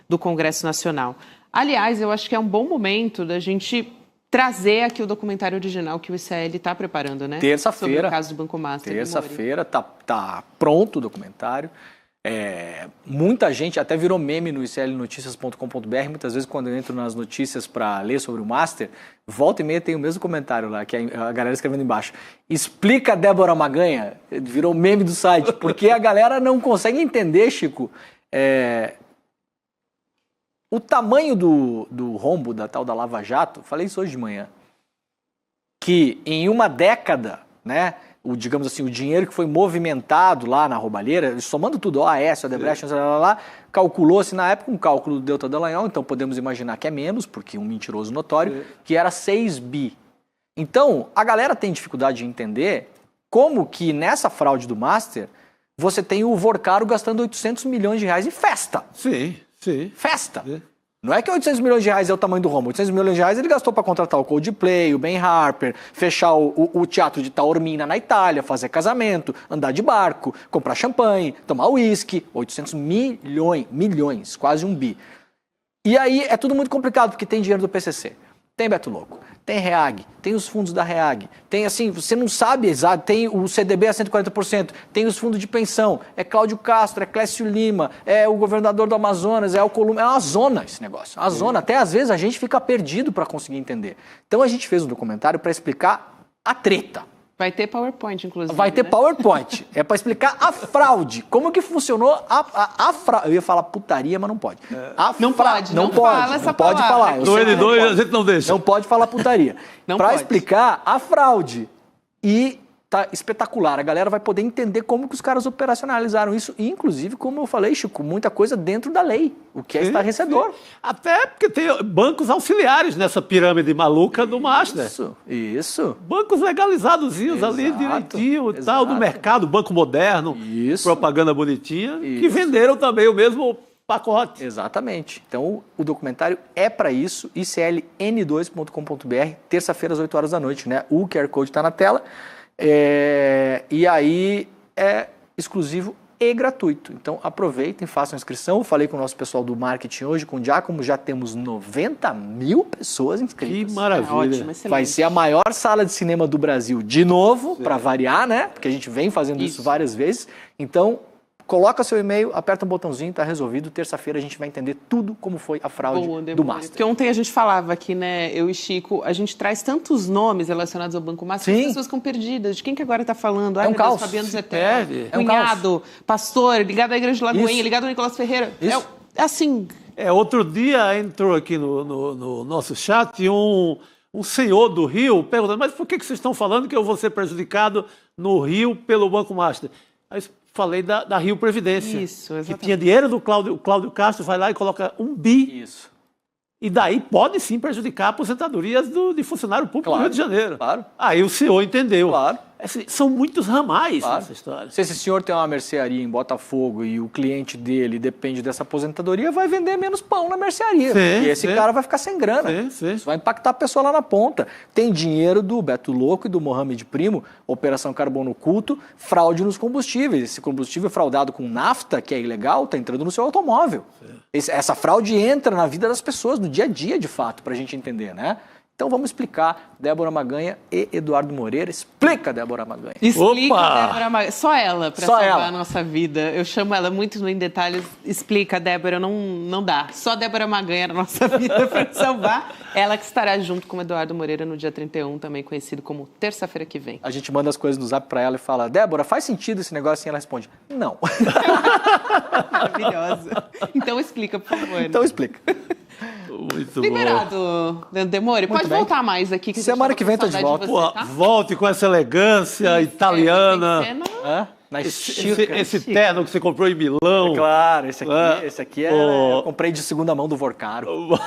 do Congresso Nacional. Aliás, eu acho que é um bom momento da gente trazer aqui o documentário original que o ICL está preparando, né? Terça-feira. Sobre o caso do Banco Master. Terça-feira, tá pronto o documentário. Muita gente até virou meme no iclnoticias.com.br. Muitas vezes, quando eu entro nas notícias para ler sobre o Master, volta e meia tem o mesmo comentário lá, que a galera escrevendo embaixo. Explica Débora Maganha, virou meme do site, porque a galera não consegue entender, Chico, o tamanho do rombo da tal da Lava Jato. Falei isso hoje de manhã. que em uma década, né, digamos assim, o dinheiro que foi movimentado lá na roubalheira, somando tudo, OAS, Odebrecht, calculou-se na época um cálculo do Delta Dallagnol, então podemos imaginar que é menos, porque um mentiroso notório, que era 6 bi. Então, a galera tem dificuldade de entender como que nessa fraude do Master, você tem o Vorcaro gastando 800 milhões de reais em festa. Sim. Festa. Não é que 800 milhões de reais é o tamanho do rombo. 800 milhões de reais ele gastou para contratar o Coldplay, o Ben Harper, fechar o teatro de Taormina na Itália, fazer casamento, andar de barco, comprar champanhe, tomar uísque. 800 milhões, quase 1 bi. E aí é tudo muito complicado, porque tem dinheiro do PCC, tem Beto Louco, tem REAG, tem os fundos da REAG, tem assim, você não sabe exato, tem o CDB a 140%, tem os fundos de pensão, é Cláudio Castro, é Clécio Lima, é o governador do Amazonas, é o Columba, é uma zona esse negócio, uma zona, até às vezes a gente fica perdido para conseguir entender. Então a gente fez um documentário para explicar a treta. Vai ter PowerPoint, inclusive. Vai ter né? PowerPoint. É para explicar a fraude. Como que funcionou a fraude. Eu ia falar putaria, mas não pode. Não pode. Não fala essa pode palavra. falar. No N2 a gente não deixa. Não pode falar putaria. Para explicar a fraude. E tá espetacular. A galera vai poder entender como que os caras operacionalizaram isso. E, inclusive, como eu falei, Chico, muita coisa dentro da lei. O que é estarrecedor. Até porque tem bancos auxiliares nessa pirâmide maluca do Master. Isso. Bancos legalizadozinhos ali, direitinho e tal, do mercado, Banco Moderno, propaganda bonitinha, que venderam também o mesmo pacote. Exatamente. Então, o documentário é para isso, icln2.com.br, terça-feira às 8 horas da noite, né? O QR Code está na tela. E aí é exclusivo e gratuito. Então aproveitem, façam a inscrição. Eu falei com o nosso pessoal do marketing hoje, com o Giacomo, já temos 90 mil pessoas inscritas. Que maravilha. Ótimo, excelente. Vai ser a maior sala de cinema do Brasil de novo, para variar, né? Porque a gente vem fazendo isso várias vezes. Então, coloca seu e-mail, aperta um botãozinho, tá resolvido. Terça-feira a gente vai entender tudo como foi a fraude do Master. Porque ontem a gente falava aqui, né, eu e Chico, a gente traz tantos nomes relacionados ao Banco Master que as pessoas ficam perdidas. De quem que agora tá falando? É um caos. Fabiano Zeterbi, É um cunhado, pastor, ligado à Igreja de Lagoinha, ligado ao Nicolás Ferreira. É assim. Outro dia entrou aqui no nosso chat um senhor do Rio perguntando, mas por que vocês estão falando que eu vou ser prejudicado no Rio pelo Banco Master? Aí falei da Rio Previdência. Isso, exatamente. Que tinha dinheiro do Cláudio Castro, vai lá e coloca 1 bi. Isso. E daí pode sim prejudicar aposentadorias de funcionário público do Rio de Janeiro. Claro. Aí o senhor entendeu. Claro. São muitos ramais nessa história. Se esse senhor tem uma mercearia em Botafogo e o cliente dele depende dessa aposentadoria, vai vender menos pão na mercearia. E esse cara vai ficar sem grana. Isso vai impactar a pessoa lá na ponta. Tem dinheiro do Beto Louco e do Mohamed Primo, Operação Carbono Oculto, fraude nos combustíveis. Esse combustível fraudado com nafta, que é ilegal, está entrando no seu automóvel. Essa fraude entra na vida das pessoas, no dia a dia, de fato, para a gente entender, né? Então vamos explicar, Débora Maganha e Eduardo Moreira. Explica, Débora Maganha. Explica, Opa! Débora Maganha. Só ela para salvar a nossa vida. Eu chamo ela muito em detalhes. Explica, Débora, não dá. Só Débora Maganha na nossa vida para salvar. Ela que estará junto com o Eduardo Moreira no dia 31, também conhecido como terça-feira que vem. A gente manda as coisas no zap para ela e fala, Débora, faz sentido esse negócio? E ela responde, não. Maravilhosa. Então explica, por favor. Então explica. Muito Liberado, Leandro Demore. Pode voltar mais aqui. Que semana que vem tô de volta. Tá? Volte com essa elegância italiana. Esse terno que você comprou em Milão. Claro, esse aqui eu comprei de segunda mão do Vorcaro.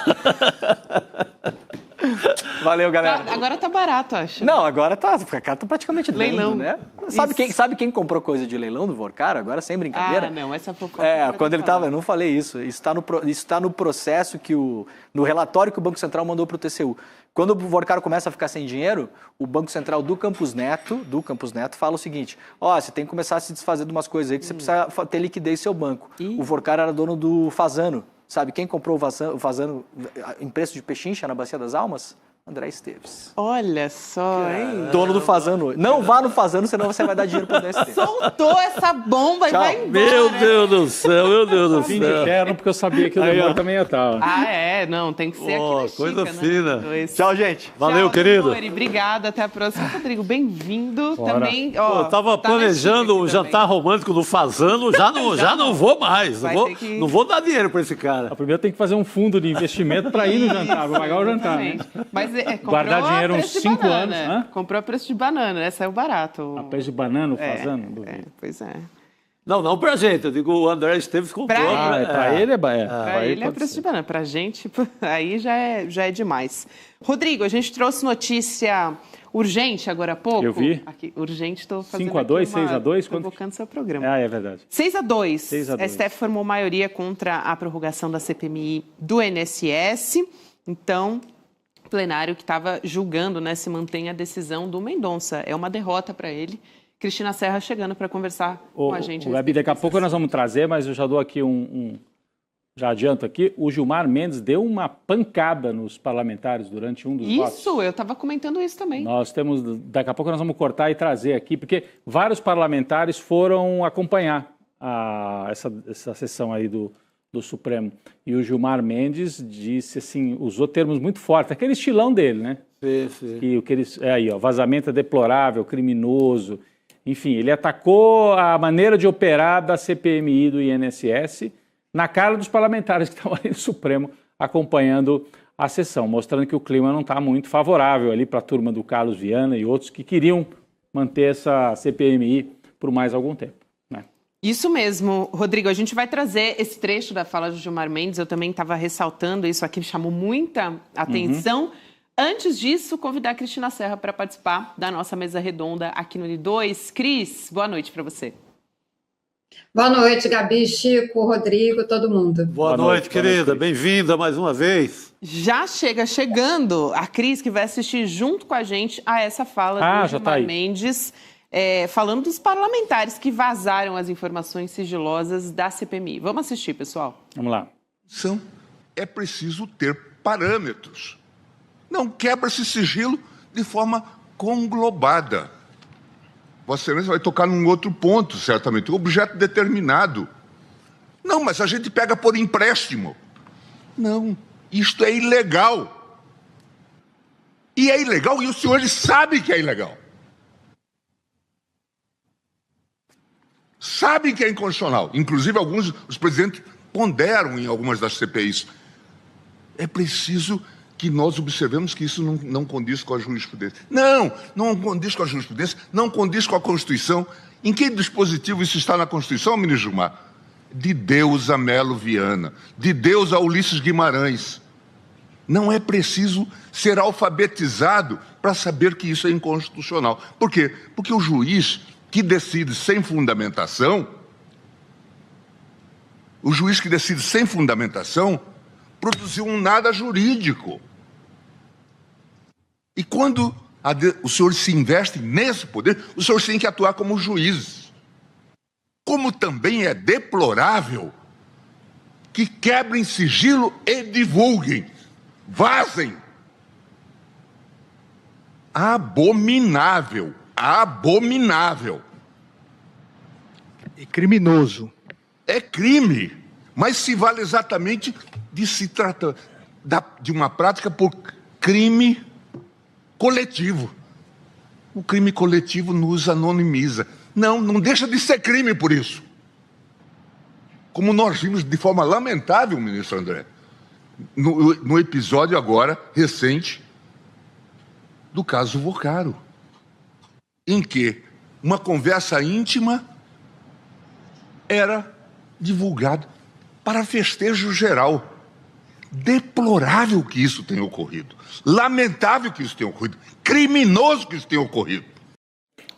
Valeu, galera. Agora tá barato, acho. Não, agora tá praticamente leilão, né? Sabe quem comprou coisa de leilão do Vorcaro agora, sem brincadeira? Não, essa fofoca. Quando ele tava, eu não falei isso. Isso está no processo no relatório que o Banco Central mandou pro TCU. Quando o Vorcaro começa a ficar sem dinheiro, o Banco Central do Campos Neto fala o seguinte: você tem que começar a se desfazer de umas coisas aí que você precisa ter liquidez no seu banco. O Vorcaro era dono do Fazano. Sabe quem comprou o Fazano em preço de pechincha na Bacia das Almas? André Esteves. Olha só, hein? Dono do Fazano. Não vá no Fazano, senão você vai dar dinheiro pro André Esteves. Soltou essa bomba e vai embora. Meu Deus do céu, meu Deus do Fim de céu. eterno, porque eu sabia que o Demore também ia estar. Não, tem que ser aqui na coisa Chica, fina. Né? Tchau, gente. Valeu, Tchau, querido. Demore, obrigada, até a próxima. Rodrigo, bem-vindo também. Eu tava planejando um jantar romântico no Fazano, já não vou mais. Não vou dar dinheiro para esse cara. Primeiro tem que fazer um fundo de investimento para ir no jantar, para pagar o jantar. Né? Mas guardar dinheiro uns 5 anos. Hã? Comprou a preço de banana, essa saiu barato. A preço de banana, fazendo? Pois é. Não pra gente. Eu digo, o André Esteves comprou. Pra ele é Pra ele é preço de banana. Pra gente, aí já é demais. Rodrigo, a gente trouxe notícia urgente agora há pouco. Eu vi. Aqui, urgente, estou fazendo 5-2, 6-2? Provocando seu programa. É verdade. 6-2. A STF formou maioria contra a prorrogação da CPMI do INSS. Então, o plenário que estava julgando, né, se mantém a decisão do Mendonça. É uma derrota para ele. Cristina Serra chegando para conversar com a gente. Gabi, daqui a pouco nós vamos trazer, mas eu já dou aqui já adianto aqui, o Gilmar Mendes deu uma pancada nos parlamentares durante um dos votos. Isso, eu estava comentando isso também. Daqui a pouco nós vamos cortar e trazer aqui, porque vários parlamentares foram acompanhar essa sessão aí do Supremo. E o Gilmar Mendes disse assim, usou termos muito fortes, aquele estilão dele, né? Sim. Vazamento é deplorável, criminoso. Enfim, ele atacou a maneira de operar da CPMI do INSS na cara dos parlamentares que estavam ali no Supremo acompanhando a sessão, mostrando que o clima não está muito favorável ali para a turma do Carlos Viana e outros que queriam manter essa CPMI por mais algum tempo. Né? Isso mesmo, Rodrigo. A gente vai trazer esse trecho da fala do Gilmar Mendes. Eu também estava ressaltando, isso aqui chamou muita atenção. Antes disso, convidar a Cristina Serra para participar da nossa mesa redonda aqui no Uni2. Cris, boa noite para você. Boa noite, Gabi, Chico, Rodrigo, todo mundo. Boa noite, querida. Bem-vinda mais uma vez. Já chegando a Cris, que vai assistir junto com a gente a essa fala do Gilmar Mendes, falando dos parlamentares que vazaram as informações sigilosas da CPMI. Vamos assistir, pessoal. Vamos lá. É preciso ter parâmetros. Não quebra-se sigilo de forma conglobada. Vossa Excelência vai tocar num outro ponto, certamente, um objeto determinado. Não, mas a gente pega por empréstimo. Não, isto é ilegal. E é ilegal e os senhores sabem que é ilegal. Sabem que é inconstitucional. Inclusive, os presidentes ponderam em algumas das CPIs. É preciso que nós observemos que isso não condiz com a jurisprudência. Não condiz com a jurisprudência, não condiz com a Constituição. Em que dispositivo isso está na Constituição, ministro Gilmar? De Deus a Melo Viana, de Deus a Ulisses Guimarães. Não é preciso ser alfabetizado para saber que isso é inconstitucional. Por quê? Porque o juiz que decide sem fundamentação, produziu um nada jurídico. E quando os senhores se investem nesse poder, os senhores têm que atuar como juízes. Como também é deplorável que quebrem sigilo e divulguem, vazem. Abominável. É criminoso. É crime, mas se vale exatamente de se tratar de uma prática por crime coletivo. O crime coletivo nos anonimiza. Não deixa de ser crime por isso. Como nós vimos de forma lamentável, ministro André, no episódio agora, recente, do caso Vocaro, em que uma conversa íntima era divulgada para festejo geral. Deplorável que isso tenha ocorrido. Lamentável que isso tenha ocorrido. Criminoso que isso tenha ocorrido.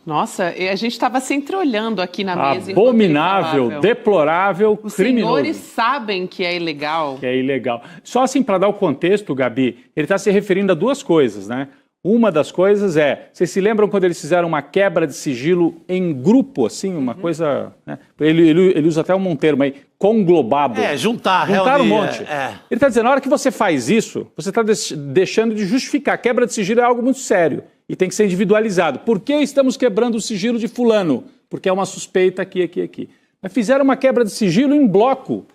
Nossa, a gente estava se entreolhando aqui na mesa. Abominável, deplorável, os criminoso. Os senhores sabem que é ilegal. Que é ilegal. Só assim, para dar o contexto, Gabi, ele está se referindo a duas coisas, né? Uma das coisas vocês se lembram quando eles fizeram uma quebra de sigilo em grupo, assim, uma coisa, né? Ele usa até um termo aí, conglobado. Juntar um monte. Ele está dizendo, na hora que você faz isso, você está deixando de justificar. Quebra de sigilo é algo muito sério e tem que ser individualizado. Por que estamos quebrando o sigilo de fulano? Porque é uma suspeita aqui. Mas fizeram uma quebra de sigilo em bloco.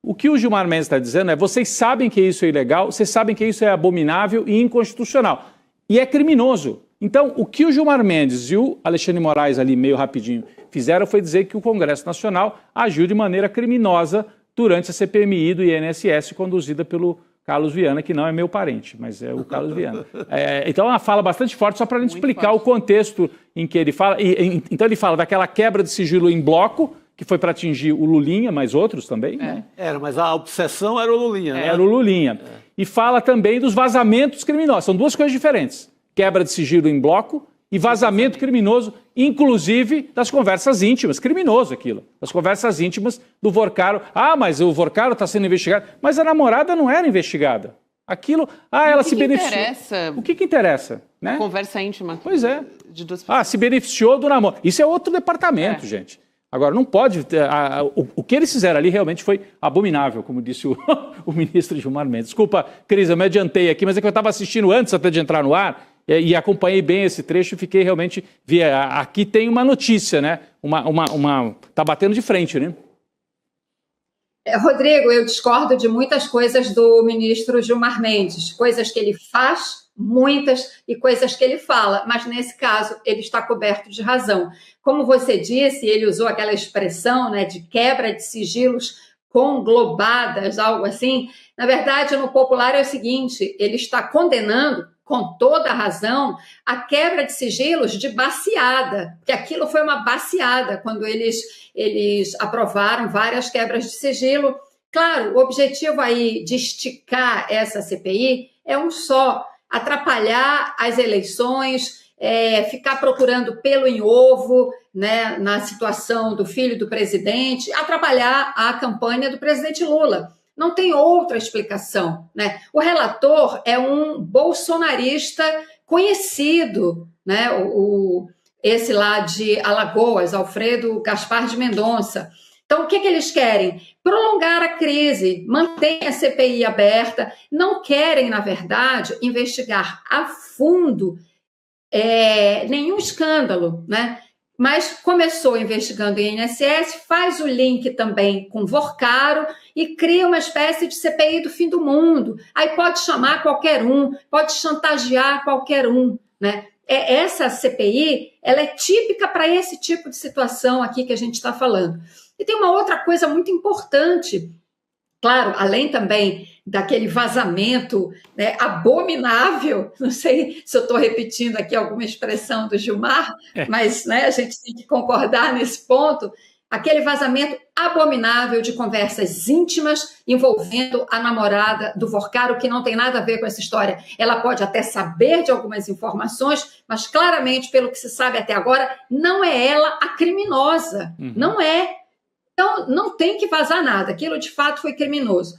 O que o Gilmar Mendes está dizendo vocês sabem que isso é ilegal, vocês sabem que isso é abominável e inconstitucional. E é criminoso. Então, o que o Gilmar Mendes e o Alexandre Moraes ali, meio rapidinho, fizeram foi dizer que o Congresso Nacional agiu de maneira criminosa durante a CPMI do INSS conduzida pelo Carlos Viana, que não é meu parente, mas é o Carlos Viana. Então é uma fala bastante forte, só para a gente explicar o contexto em que ele fala. Então ele fala daquela quebra de sigilo em bloco, que foi para atingir o Lulinha, mas outros também. Né? Mas a obsessão era o Lulinha, né? Era o Lulinha. E fala também dos vazamentos criminosos. São duas coisas diferentes. Quebra de sigilo em bloco e vazamento criminoso, inclusive das conversas íntimas. Criminoso aquilo. Das conversas íntimas do Vorcaro. Ah, mas o Vorcaro está sendo investigado. Mas a namorada não era investigada. Aquilo... ela se beneficiou. Interessa? O que interessa? Né? Conversa íntima. Pois é. De duas pessoas. Se beneficiou do namoro. Isso é outro departamento, gente. Agora, não pode... O que eles fizeram ali realmente foi abominável, como disse o ministro Gilmar Mendes. Desculpa, Cris, eu me adiantei aqui, mas é que eu estava assistindo antes até de entrar no ar e acompanhei bem esse trecho e fiquei realmente... Aqui tem uma notícia, né? Tá batendo de frente, né? Rodrigo, eu discordo de muitas coisas do ministro Gilmar Mendes. Coisas que ele faz, muitas, e coisas que ele fala. Mas, nesse caso, ele está coberto de razão. Como você disse, ele usou aquela expressão, né, de quebra de sigilos conglobadas, algo assim. Na verdade, no popular é o seguinte, ele está condenando, com toda a razão, a quebra de sigilos de baciada, porque aquilo foi uma baciada, quando eles aprovaram várias quebras de sigilo. Claro, o objetivo aí de esticar essa CPI é um só, atrapalhar as eleições, ficar procurando pelo em ovo, né, na situação do filho do presidente, atrapalhar a campanha do presidente Lula. Não tem outra explicação, né? O relator é um bolsonarista conhecido, né? Esse lá de Alagoas, Alfredo Gaspar de Mendonça. Então, o que eles querem? Prolongar a crise, manter a CPI aberta, não querem, na verdade, investigar a fundo nenhum escândalo, né? Mas começou investigando o INSS, faz o link também com Vorcaro e cria uma espécie de CPI do fim do mundo. Aí pode chamar qualquer um, pode chantagear qualquer um, né? Essa CPI, ela é típica para esse tipo de situação aqui que a gente está falando. E tem uma outra coisa muito importante, claro, além também daquele vazamento, né, abominável, não sei se eu estou repetindo aqui alguma expressão do Gilmar, mas, né, a gente tem que concordar nesse ponto, aquele vazamento abominável de conversas íntimas envolvendo a namorada do Vorcaro, que não tem nada a ver com essa história. Ela pode até saber de algumas informações, mas claramente, pelo que se sabe até agora, não é ela a criminosa, não é. Então, não tem que vazar nada, aquilo de fato foi criminoso.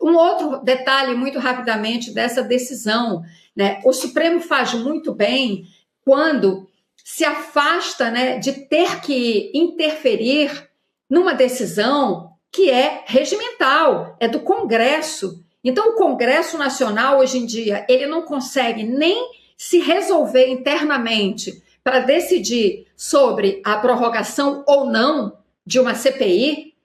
Um outro detalhe, muito rapidamente, dessa decisão, né? O Supremo faz muito bem quando se afasta, né, de ter que interferir numa decisão que é regimental, é do Congresso. Então, o Congresso Nacional, hoje em dia, ele não consegue nem se resolver internamente para decidir sobre a prorrogação ou não de uma CPI,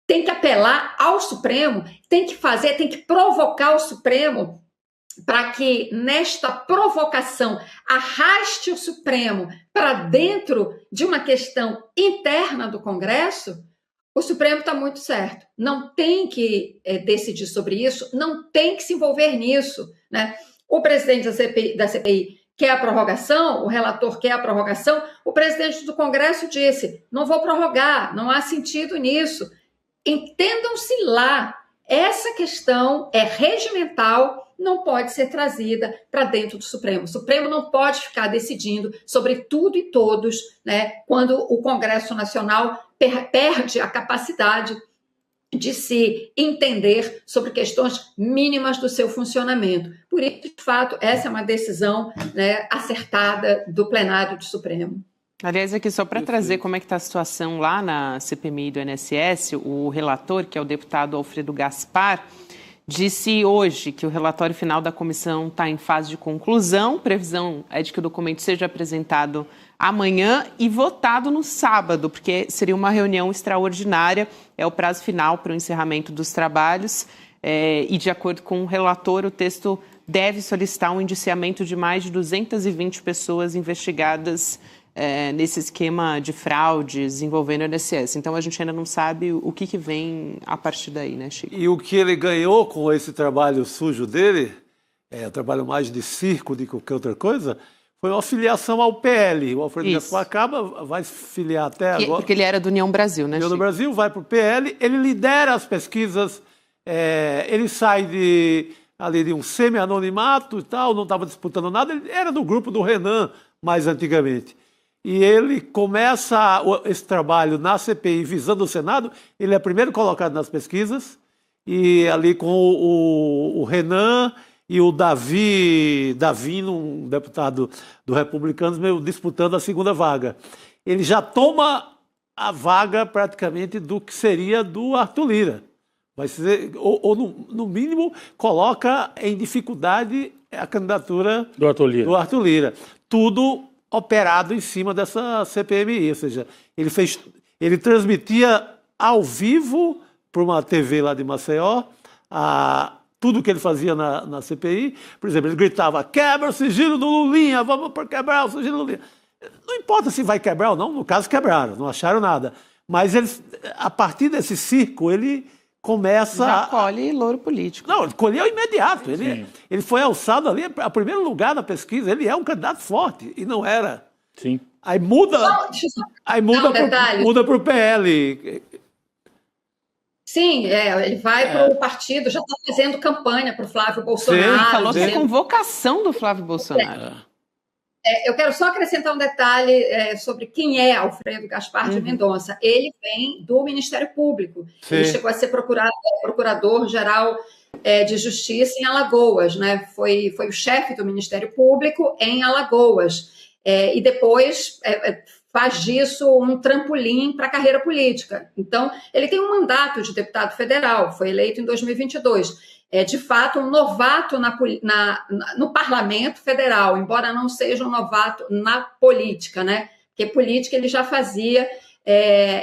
tem que apelar ao Supremo, tem que provocar o Supremo para que nesta provocação arraste o Supremo para dentro de uma questão interna do Congresso. O Supremo está muito certo, não tem que decidir sobre isso, não tem que se envolver nisso, né? O presidente da CPI quer a prorrogação, o relator quer a prorrogação, o presidente do Congresso disse, não vou prorrogar, não há sentido nisso. Entendam-se lá, essa questão é regimental, não pode ser trazida para dentro do Supremo. O Supremo não pode ficar decidindo sobre tudo e todos, né, quando o Congresso Nacional perde a capacidade de se entender sobre questões mínimas do seu funcionamento. Por isso, de fato, essa é uma decisão, né, acertada do plenário do Supremo. Aliás, aqui só para trazer como é que está a situação lá na CPMI do INSS, o relator, que é o deputado Alfredo Gaspar, disse hoje que o relatório final da comissão está em fase de conclusão. Previsão é de que o documento seja apresentado amanhã e votado no sábado, porque seria uma reunião extraordinária, é o prazo final para o encerramento dos trabalhos. E, de acordo com o relator, o texto deve solicitar um indiciamento de mais de 220 pessoas investigadas nesse esquema de fraudes envolvendo o INSS. Então, a gente ainda não sabe o que vem a partir daí, né, Chico? E o que ele ganhou com esse trabalho sujo dele, trabalho mais de circo do que qualquer outra coisa, foi uma filiação ao PL. O Alfredo Gaspar vai se filiar até agora. Porque ele era do União Brasil, né, União Chico? do Brasil, vai para o PL, ele lidera as pesquisas, ele sai de um semi-anonimato e tal, não estava disputando nada, ele era do grupo do Renan, mais antigamente. E ele começa esse trabalho na CPI visando o Senado, ele é primeiro colocado nas pesquisas, e ali com o Renan e o Davi, um deputado do Republicanos, disputando a segunda vaga. Ele já toma a vaga praticamente do que seria do Arthur Lira. Vai ser, ou no mínimo, coloca em dificuldade a candidatura do Arthur Lira. Tudo operado em cima dessa CPMI, ou seja, ele transmitia ao vivo para uma TV lá de Maceió tudo que ele fazia na CPI. Por exemplo, ele gritava: quebra o sigilo do Lulinha, vamos quebrar o sigilo do Lulinha. Não importa se vai quebrar ou não, no caso quebraram, não acharam nada. Mas a partir desse circo, ele começa... Já colhe louro político. Não, ele colheu imediato. Ele foi alçado ali a primeiro lugar na pesquisa. Ele é um candidato forte, e não era. Sim. Aí muda para o PL. Sim, ele vai para o partido, já está fazendo campanha para o Flávio Bolsonaro. Sim, falou da convocação do Flávio Bolsonaro. Eu quero só acrescentar um detalhe sobre quem é Alfredo Gaspar de Mendonça. Ele vem do Ministério Público. Sim. Ele chegou a ser procurador-geral de Justiça em Alagoas, né? Foi o chefe do Ministério Público em Alagoas. E depois faz disso um trampolim para a carreira política. Então, ele tem um mandato de deputado federal, foi eleito em 2022. De fato, um novato no Parlamento Federal, embora não seja um novato na política, né? Porque política ele já fazia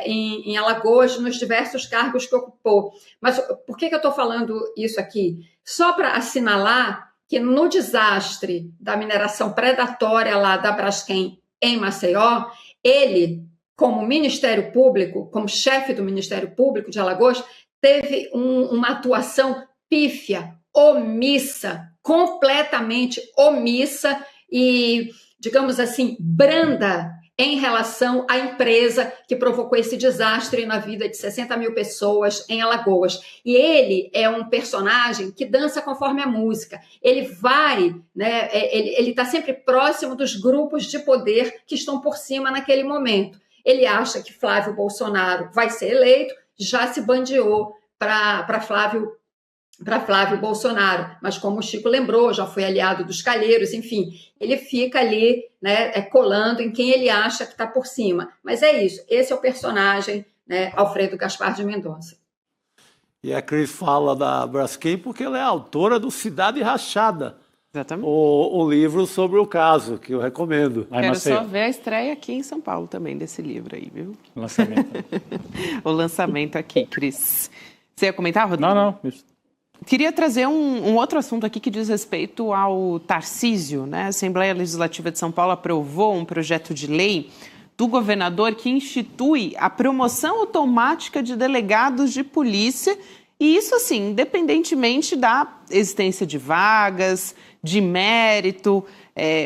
em Alagoas, nos diversos cargos que ocupou. Mas por que eu estou falando isso aqui? Só para assinalar que no desastre da mineração predatória lá da Braskem em Maceió, ele, como Ministério Público, como chefe do Ministério Público de Alagoas, teve uma atuação pífia, omissa, completamente omissa e, digamos assim, branda em relação à empresa que provocou esse desastre na vida de 60 mil pessoas em Alagoas. E ele é um personagem que dança conforme a música. Ele vai, né? Ele está sempre próximo dos grupos de poder que estão por cima naquele momento. Ele acha que Flávio Bolsonaro vai ser eleito, já se bandeou para Flávio Bolsonaro, mas como o Chico lembrou, já foi aliado dos calheiros, enfim, ele fica ali, né, colando em quem ele acha que está por cima. Mas é isso, esse é o personagem, né, Alfredo Gaspar de Mendonça. E a Cris fala da Braskem porque ela é autora do Cidade Rachada. Exatamente. O livro sobre o caso, que eu recomendo. Quero só ver a estreia aqui em São Paulo também desse livro aí, viu? Lançamento. O lançamento aqui, Cris. Você ia comentar, Rodrigo? Não. Queria trazer um outro assunto aqui que diz respeito ao Tarcísio, né? A Assembleia Legislativa de São Paulo aprovou um projeto de lei do governador que institui a promoção automática de delegados de polícia, e isso, assim, independentemente da existência de vagas, de mérito,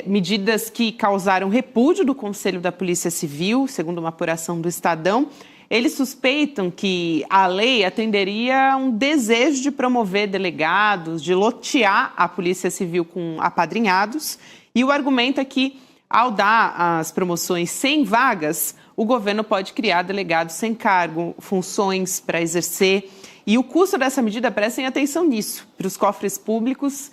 medidas que causaram repúdio do Conselho da Polícia Civil, segundo uma apuração do Estadão. Eles suspeitam que a lei atenderia a um desejo de promover delegados, de lotear a Polícia Civil com apadrinhados. E o argumento é que, ao dar as promoções sem vagas, o governo pode criar delegados sem cargo, funções para exercer. E o custo dessa medida, prestem atenção nisso, para os cofres públicos,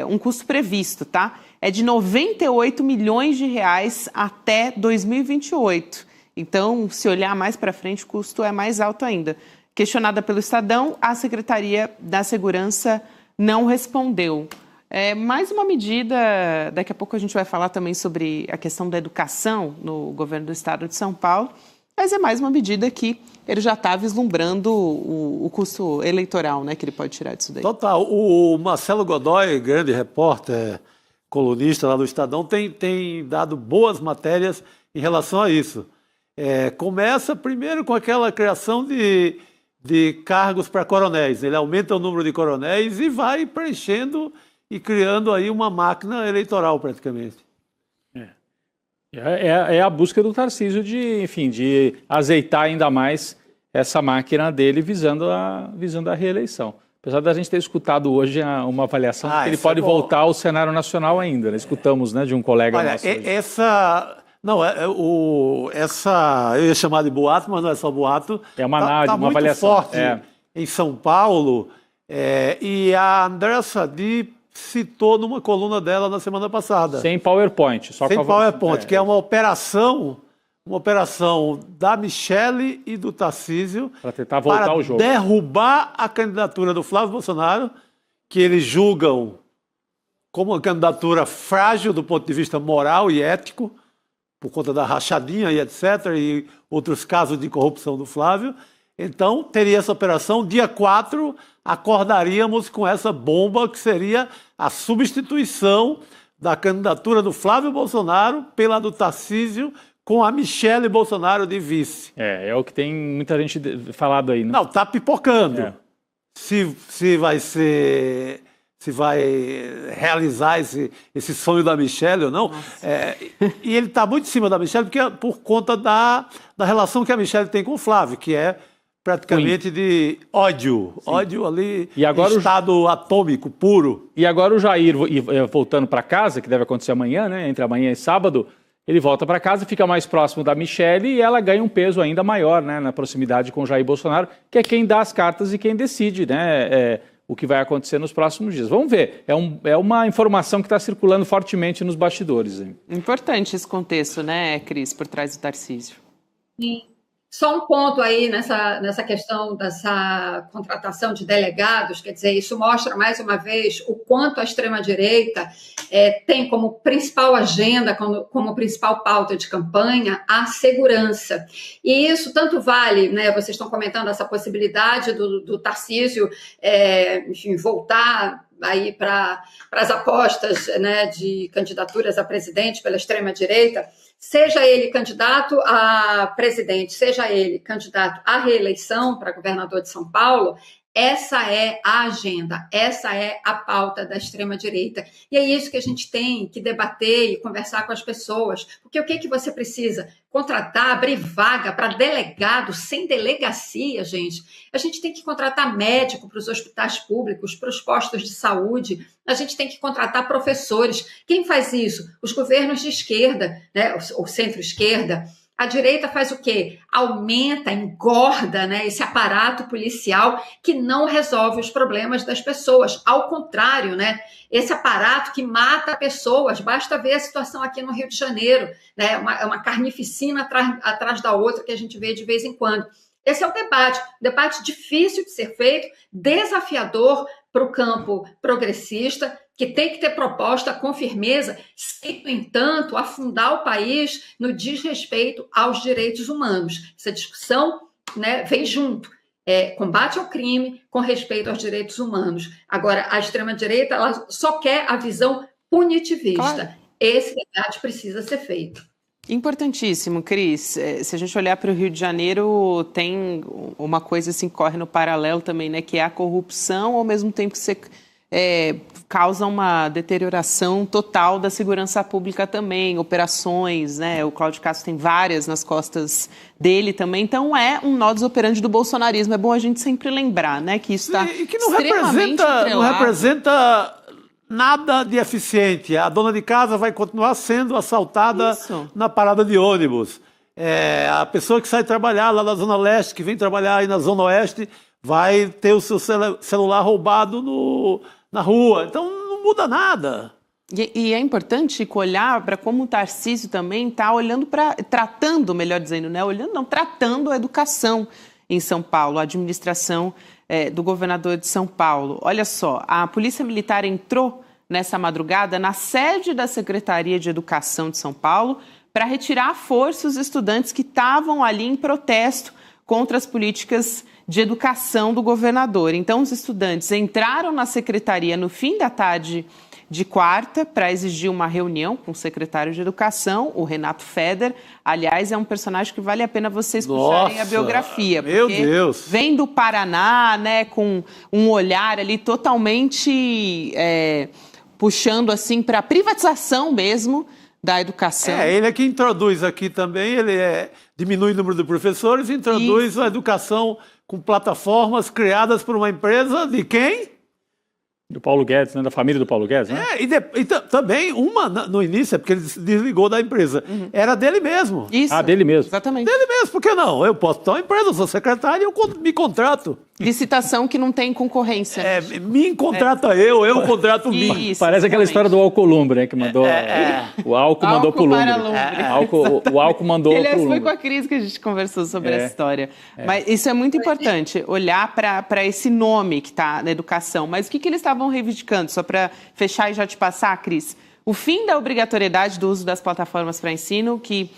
um custo previsto, tá? É de 98 milhões de reais até 2028. Então, se olhar mais para frente, o custo é mais alto ainda. Questionada pelo Estadão, a Secretaria da Segurança não respondeu. Mais uma medida, daqui a pouco a gente vai falar também sobre a questão da educação no governo do Estado de São Paulo. Mas é mais uma medida que ele já está vislumbrando o custo eleitoral, né, que ele pode tirar disso daí. Total. O Marcelo Godoy, grande repórter, colunista lá do Estadão, tem dado boas matérias em relação a isso. Começa primeiro com aquela criação de cargos para coronéis. Ele aumenta o número de coronéis e vai preenchendo e criando aí uma máquina eleitoral praticamente. É a busca do Tarcísio de azeitar ainda mais essa máquina dele visando a reeleição. Apesar da gente ter escutado hoje uma avaliação que ele pode voltar ao cenário nacional ainda. Né? Escutamos, né, de um colega nosso hoje. Eu ia chamar de boato, mas não é só boato. É uma análise, tá uma muito avaliação. Forte em São Paulo, e a Andréa Sadi citou numa coluna dela na semana passada. Sem PowerPoint. Sem PowerPoint, que é uma operação da Michelle e do Tarcísio para tentar voltar ao jogo, derrubar a candidatura do Flávio Bolsonaro, que eles julgam como uma candidatura frágil do ponto de vista moral e ético, por conta da rachadinha e etc., e outros casos de corrupção do Flávio. Então, teria essa operação. Dia 4, acordaríamos com essa bomba que seria a substituição da candidatura do Flávio Bolsonaro pela do Tarcísio, com a Michelle Bolsonaro de vice. É o que tem muita gente falado aí. Né? Não, está pipocando. Se vai realizar esse sonho da Michelle ou não. E ele está muito em cima da Michelle por conta da relação que a Michelle tem com o Flávio, que é praticamente de ódio. Sim. Ódio ali, e agora estado atômico, puro. E agora o Jair, voltando para casa, que deve acontecer amanhã, né, entre amanhã e sábado, ele volta para casa, fica mais próximo da Michelle e ela ganha um peso ainda maior, né, na proximidade com o Jair Bolsonaro, que é quem dá as cartas e quem decide, né, o que vai acontecer nos próximos dias. Vamos ver, é uma informação que está circulando fortemente nos bastidores. Hein? Importante esse contexto, né, Cris, por trás do Tarcísio. Sim. Só um ponto aí nessa questão dessa contratação de delegados, quer dizer, isso mostra mais uma vez o quanto a extrema-direita tem como principal agenda, como principal pauta de campanha, a segurança. E isso tanto vale, né, vocês estão comentando essa possibilidade do Tarcísio, enfim, voltar aí para as apostas, né, de candidaturas a presidente pela extrema-direita, seja ele candidato a presidente, seja ele candidato à reeleição para governador de São Paulo, essa é a agenda, essa é a pauta da extrema-direita. E é isso que a gente tem que debater e conversar com as pessoas. Porque o que você precisa? Contratar, abrir vaga para delegado sem delegacia, gente. A gente tem que contratar médico para os hospitais públicos, para os postos de saúde. A gente tem que contratar professores. Quem faz isso? Os governos de esquerda, né? Ou centro-esquerda. A direita faz o quê? Aumenta, engorda, né, esse aparato policial que não resolve os problemas das pessoas. Ao contrário, né, esse aparato que mata pessoas. Basta ver a situação aqui no Rio de Janeiro. Né, uma carnificina atrás da outra que a gente vê de vez em quando. Esse é o debate difícil de ser feito, desafiador para o campo progressista, que tem que ter proposta com firmeza, sem, no entanto, afundar o país no desrespeito aos direitos humanos. Essa discussão, né, vem junto. Combate ao crime com respeito aos direitos humanos. Agora, a extrema-direita ela só quer a visão punitivista. Claro. Esse debate precisa ser feito. Importantíssimo, Cris. Se a gente olhar para o Rio de Janeiro, tem uma coisa assim que corre no paralelo também, né, que é a corrupção, ao mesmo tempo que você causa uma deterioração total da segurança pública também, operações, né? O Cláudio Castro tem várias nas costas dele também, então é um modus operandi do bolsonarismo. É bom a gente sempre lembrar, né, que isso está extremamente atrelado. Não representa nada de eficiente. A dona de casa vai continuar sendo assaltada na parada de ônibus. A pessoa que sai trabalhar lá na Zona Leste, que vem trabalhar aí na Zona Oeste, vai ter o seu celular roubado na rua. Então, não muda nada. E é importante olhar para como o Tarcísio também está olhando tratando, melhor dizendo, né? Tratando a educação em São Paulo, a administração do governador de São Paulo. Olha só, a Polícia Militar entrou nessa madrugada na sede da Secretaria de Educação de São Paulo para retirar à força os estudantes que estavam ali em protesto contra as políticas de educação do governador. Então, os estudantes entraram na secretaria no fim da tarde de quarta para exigir uma reunião com o secretário de Educação, o Renato Feder. Aliás, é um personagem que vale a pena vocês puxarem a biografia. Meu Deus! Vem do Paraná, né, com um olhar ali totalmente puxando assim para a privatização mesmo da educação. Ele é que introduz aqui também, diminui o número de professores, introduz a educação com plataformas criadas por uma empresa de quem? Do Paulo Guedes, né? Da família do Paulo Guedes, né? E também uma no início, é porque ele se desligou da empresa. Era dele mesmo. Isso. Dele mesmo. Exatamente. Dele mesmo, por que não? Eu posso ter uma empresa, eu sou secretário e eu me contrato. Licitação que não tem concorrência. Me contrata eu contrato mim. Parece aquela história do Alcolumbre, né? Que mandou. O álcool mandou pro Lumbre. O álcool mandou pro Lumbre. Foi com a Cris que a gente conversou sobre essa história. Mas isso é muito importante, olhar para esse nome que está na educação. Mas o que eles estavam reivindicando? Só para fechar e já te passar, Cris. O fim da obrigatoriedade do uso das plataformas para ensino, que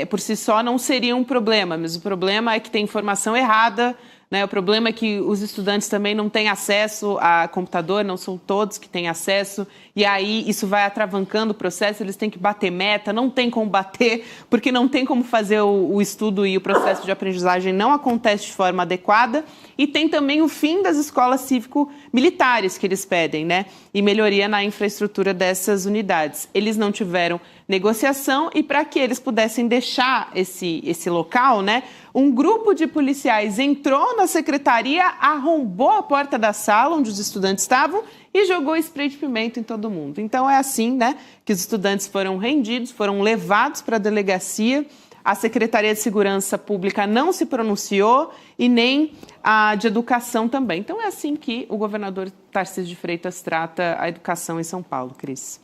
por si só não seria um problema, mas o problema é que tem informação errada, né? O problema é que os estudantes também não têm acesso a computador, não são todos que têm acesso, e aí isso vai atravancando o processo, eles têm que bater meta, não tem como bater, porque não tem como fazer o estudo e o processo de aprendizagem não acontece de forma adequada, e tem também o fim das escolas cívico-militares que eles pedem, né? E melhoria na infraestrutura dessas unidades. Eles não tiveram negociação e para que eles pudessem deixar esse local, né? Um grupo de policiais entrou na secretaria, arrombou a porta da sala onde os estudantes estavam e jogou spray de pimenta em todo mundo. Então é assim, né, que os estudantes foram rendidos, foram levados para a delegacia. A Secretaria de Segurança Pública não se pronunciou e nem a de Educação também. Então é assim que o governador Tarcísio de Freitas trata a educação em São Paulo, Cris.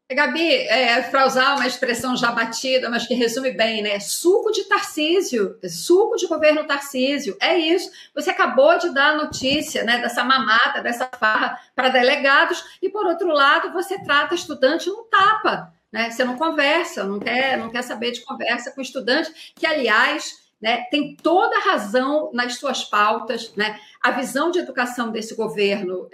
Gabi, para usar uma expressão já batida, mas que resume bem, né? Suco de Tarcísio, suco de governo Tarcísio, é isso. Você acabou de dar a notícia, né, dessa mamata, dessa farra para delegados, e por outro lado, você trata estudante no tapa, né? Você não conversa, não quer saber de conversa com estudante, que, aliás, né, tem toda a razão nas suas pautas, né? A visão de educação desse governo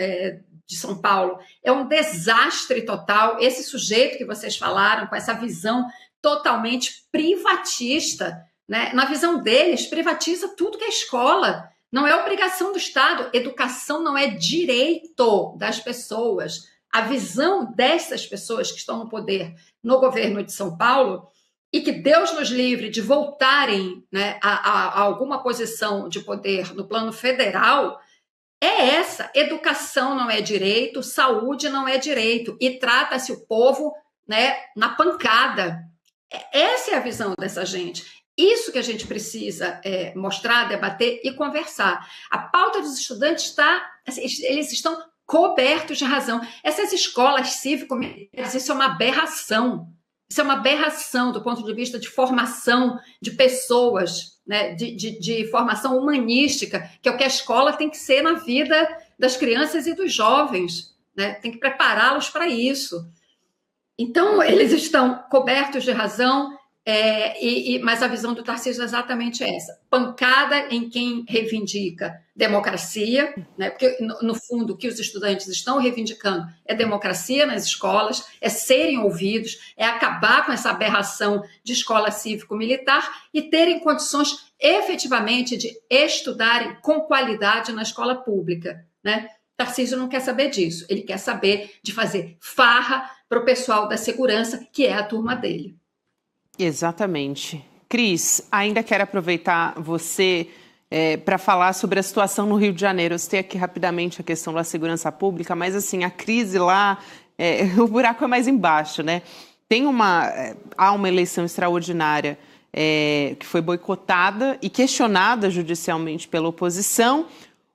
de São Paulo é um desastre total. Esse sujeito que vocês falaram, com essa visão totalmente privatista, né? Na visão deles, privatiza tudo que é escola. Não é obrigação do Estado. Educação não é direito das pessoas. A visão dessas pessoas que estão no poder no governo de São Paulo, e que Deus nos livre de voltarem, né, a alguma posição de poder no plano federal, é essa: educação não é direito, saúde não é direito, e trata-se o povo, né, na pancada. Essa é a visão dessa gente. Isso que a gente precisa mostrar, debater e conversar. A pauta dos estudantes eles estão cobertos de razão. Essas escolas cívico-militares, isso é uma aberração. Isso é uma aberração do ponto de vista de formação de pessoas, né, de formação humanística, que é o que a escola tem que ser na vida das crianças e dos jovens, né? Tem que prepará-los para isso. Então, eles estão cobertos de razão, mas a visão do Tarcísio é exatamente essa: pancada em quem reivindica democracia, né? Porque, no fundo, o que os estudantes estão reivindicando é democracia nas escolas, é serem ouvidos, é acabar com essa aberração de escola cívico-militar e terem condições efetivamente de estudarem com qualidade na escola pública, né? Tarcísio não quer saber disso, ele quer saber de fazer farra para o pessoal da segurança, que é a turma dele. Exatamente. Cris, ainda quero aproveitar você para falar sobre a situação no Rio de Janeiro. Eu citei aqui rapidamente a questão da segurança pública, mas assim, a crise lá, o buraco é mais embaixo, né? Há uma eleição extraordinária que foi boicotada e questionada judicialmente pela oposição.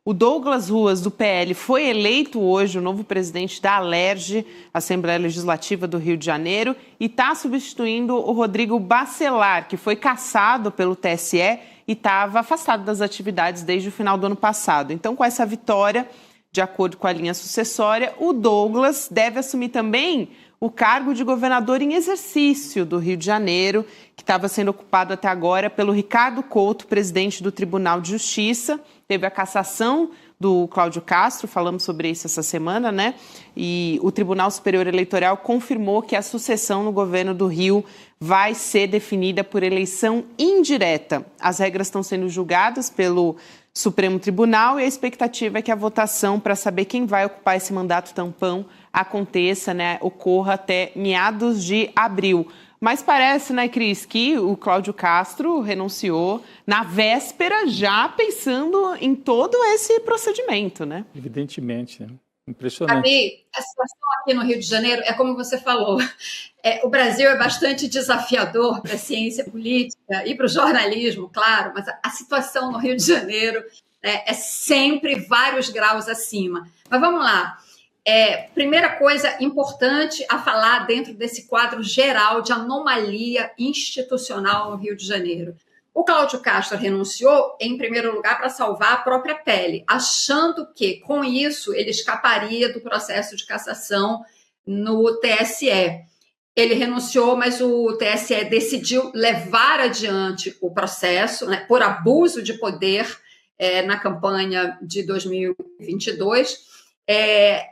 O Douglas Ruas, do PL, foi eleito hoje o novo presidente da Alerj, Assembleia Legislativa do Rio de Janeiro, e está substituindo o Rodrigo Bacelar, que foi cassado pelo TSE e estava afastado das atividades desde o final do ano passado. Então, com essa vitória, de acordo com a linha sucessória, o Douglas deve assumir também o cargo de governador em exercício do Rio de Janeiro, que estava sendo ocupado até agora pelo Ricardo Couto, presidente do Tribunal de Justiça. Teve a cassação do Cláudio Castro, falamos sobre isso essa semana, né? E o Tribunal Superior Eleitoral confirmou que a sucessão no governo do Rio vai ser definida por eleição indireta. As regras estão sendo julgadas pelo Supremo Tribunal e a expectativa é que a votação para saber quem vai ocupar esse mandato tampão aconteça, né? Ocorra até meados de abril. Mas parece, né, Cris, que o Cláudio Castro renunciou na véspera, já pensando em todo esse procedimento, né? Evidentemente, né? Impressionante. Gabi, a situação aqui no Rio de Janeiro é como você falou. O Brasil é bastante desafiador para a ciência política e para o jornalismo, claro, mas a situação no Rio de Janeiro é sempre vários graus acima. Mas vamos lá. Primeira coisa importante a falar dentro desse quadro geral de anomalia institucional no Rio de Janeiro. O Cláudio Castro renunciou, em primeiro lugar, para salvar a própria pele, achando que, com isso, ele escaparia do processo de cassação no TSE. Ele renunciou, mas o TSE decidiu levar adiante o processo, né, por abuso de poder na campanha de 2022.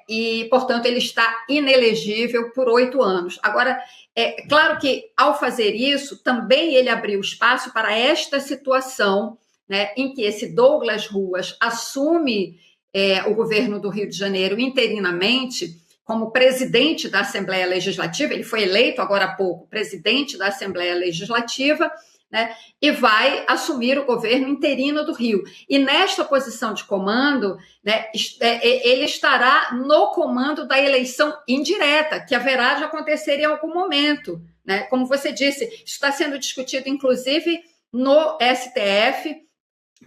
E, portanto, ele está inelegível por 8 anos. Agora, é claro que, ao fazer isso, também ele abriu espaço para esta situação, né, em que esse Douglas Ruas assume o governo do Rio de Janeiro interinamente como presidente da Assembleia Legislativa. Ele foi eleito agora há pouco presidente da Assembleia Legislativa, né, e vai assumir o governo interino do Rio. E nesta posição de comando, né, ele estará no comando da eleição indireta, que haverá de acontecer em algum momento, né? Como você disse, está sendo discutido, inclusive, no STF,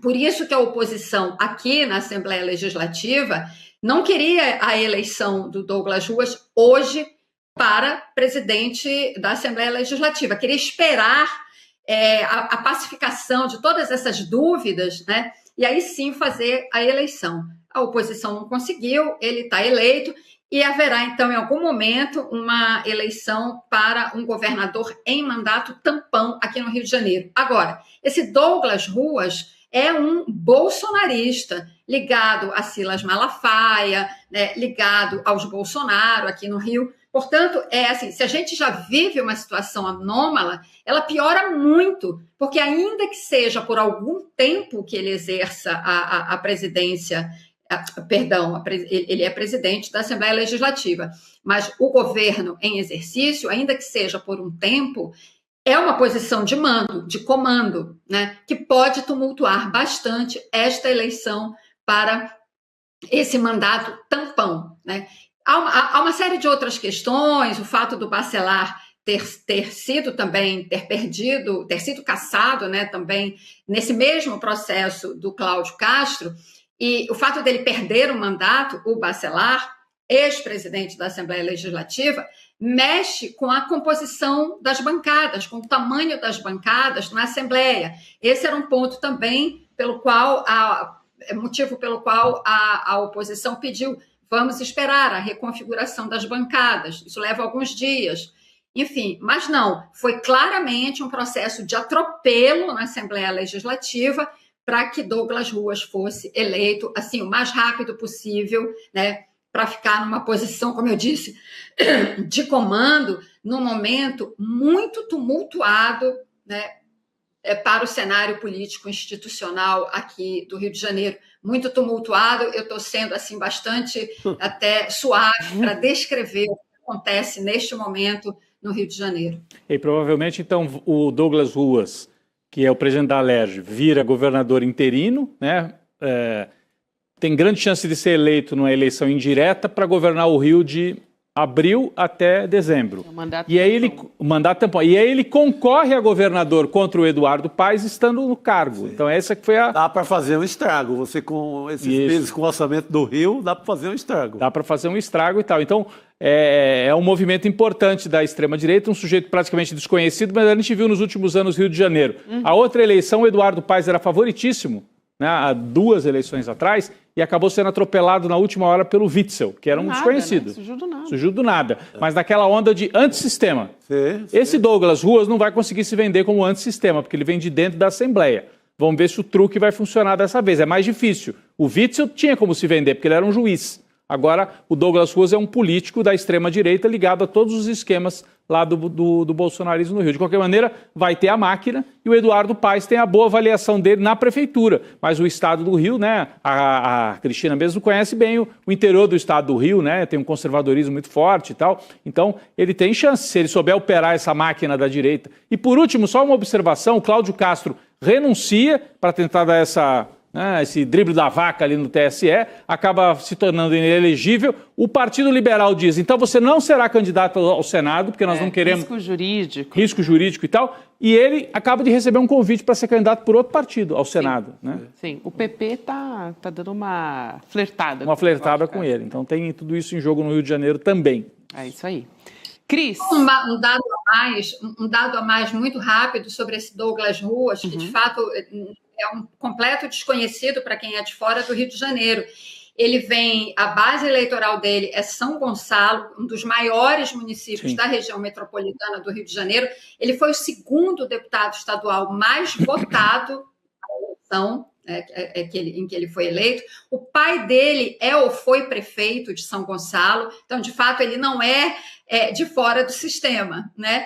por isso que a oposição aqui na Assembleia Legislativa não queria a eleição do Douglas Ruas hoje para presidente da Assembleia Legislativa, queria esperar a pacificação de todas essas dúvidas, né? E aí sim fazer a eleição. A oposição não conseguiu, ele está eleito e haverá, então, em algum momento, uma eleição para um governador em mandato tampão aqui no Rio de Janeiro. Agora, esse Douglas Ruas é um bolsonarista ligado a Silas Malafaia, né, ligado aos Bolsonaro aqui no Rio. Portanto, assim, se a gente já vive uma situação anômala, ela piora muito, porque ainda que seja por algum tempo que ele exerça a presidência, ele é presidente da Assembleia Legislativa, mas o governo em exercício, ainda que seja por um tempo, é uma posição de mando, de comando, né, que pode tumultuar bastante esta eleição para esse mandato tampão, né? Há uma série de outras questões, o fato do Bacelar ter sido cassado, né, também nesse mesmo processo do Cláudio Castro, e o fato dele perder o mandato, o Bacelar, ex-presidente da Assembleia Legislativa, mexe com a composição das bancadas, com o tamanho das bancadas na Assembleia. Esse era um ponto também motivo pelo qual a oposição pediu: vamos esperar a reconfiguração das bancadas, isso leva alguns dias. Enfim, mas não, foi claramente um processo de atropelo na Assembleia Legislativa para que Douglas Ruas fosse eleito assim, o mais rápido possível, né, para ficar numa posição, como eu disse, de comando, num momento muito tumultuado, né, para o cenário político institucional aqui do Rio de Janeiro. Muito tumultuado, eu estou sendo assim bastante até suave para descrever o que acontece neste momento no Rio de Janeiro. E provavelmente, então, o Douglas Ruas, que é o presidente da Alerj, vira governador interino, né? Tem grande chance de ser eleito numa eleição indireta para governar o Rio de abril até dezembro. O mandato tampão. E aí ele concorre a governador contra o Eduardo Paes estando no cargo. Sim. Então essa que foi a... Dá para fazer um estrago. Você com esses meses com o orçamento do Rio, dá para fazer um estrago. Dá para fazer um estrago e tal. Então é um movimento importante da extrema-direita, um sujeito praticamente desconhecido, mas a gente viu nos últimos anos Rio de Janeiro. A outra eleição, o Eduardo Paes era favoritíssimo né, há 2 eleições atrás, e acabou sendo atropelado na última hora pelo Witzel, que era um desconhecido. Né? Surgiu do nada. Surgiu do nada. Mas naquela onda de antissistema. Sim. Esse Douglas Ruas não vai conseguir se vender como antissistema, porque ele vem de dentro da Assembleia. Vamos ver se o truque vai funcionar dessa vez. É mais difícil. O Witzel tinha como se vender, porque ele era um juiz. Agora, o Douglas Ruas é um político da extrema-direita ligado a todos os esquemas lá do bolsonarismo no Rio. De qualquer maneira, vai ter a máquina e o Eduardo Paes tem a boa avaliação dele na prefeitura. Mas o estado do Rio, né, a Cristina mesmo conhece bem o interior do estado do Rio, né, tem um conservadorismo muito forte e tal. Então, ele tem chance, se ele souber operar essa máquina da direita. E por último, só uma observação, o Cláudio Castro renuncia para tentar dar esse drible da vaca ali no TSE, acaba se tornando inelegível. O Partido Liberal diz, então você não será candidato ao Senado, porque nós não queremos... Risco jurídico e tal. E ele acaba de receber um convite para ser candidato por outro partido ao Senado. Né? Sim, o PP tá dando uma flertada. Uma flertada com ele. Então tem tudo isso em jogo no Rio de Janeiro também. É isso aí. Cris. Um dado a mais muito rápido sobre esse Douglas Ruas, que de fato é um completo desconhecido para quem é de fora do Rio de Janeiro. A base eleitoral dele é São Gonçalo, um dos maiores municípios da região metropolitana do Rio de Janeiro. Ele foi o 2º deputado estadual mais votado na eleição em que ele foi eleito. O pai dele ou foi prefeito de São Gonçalo, então, de fato, ele não é de fora do sistema, né?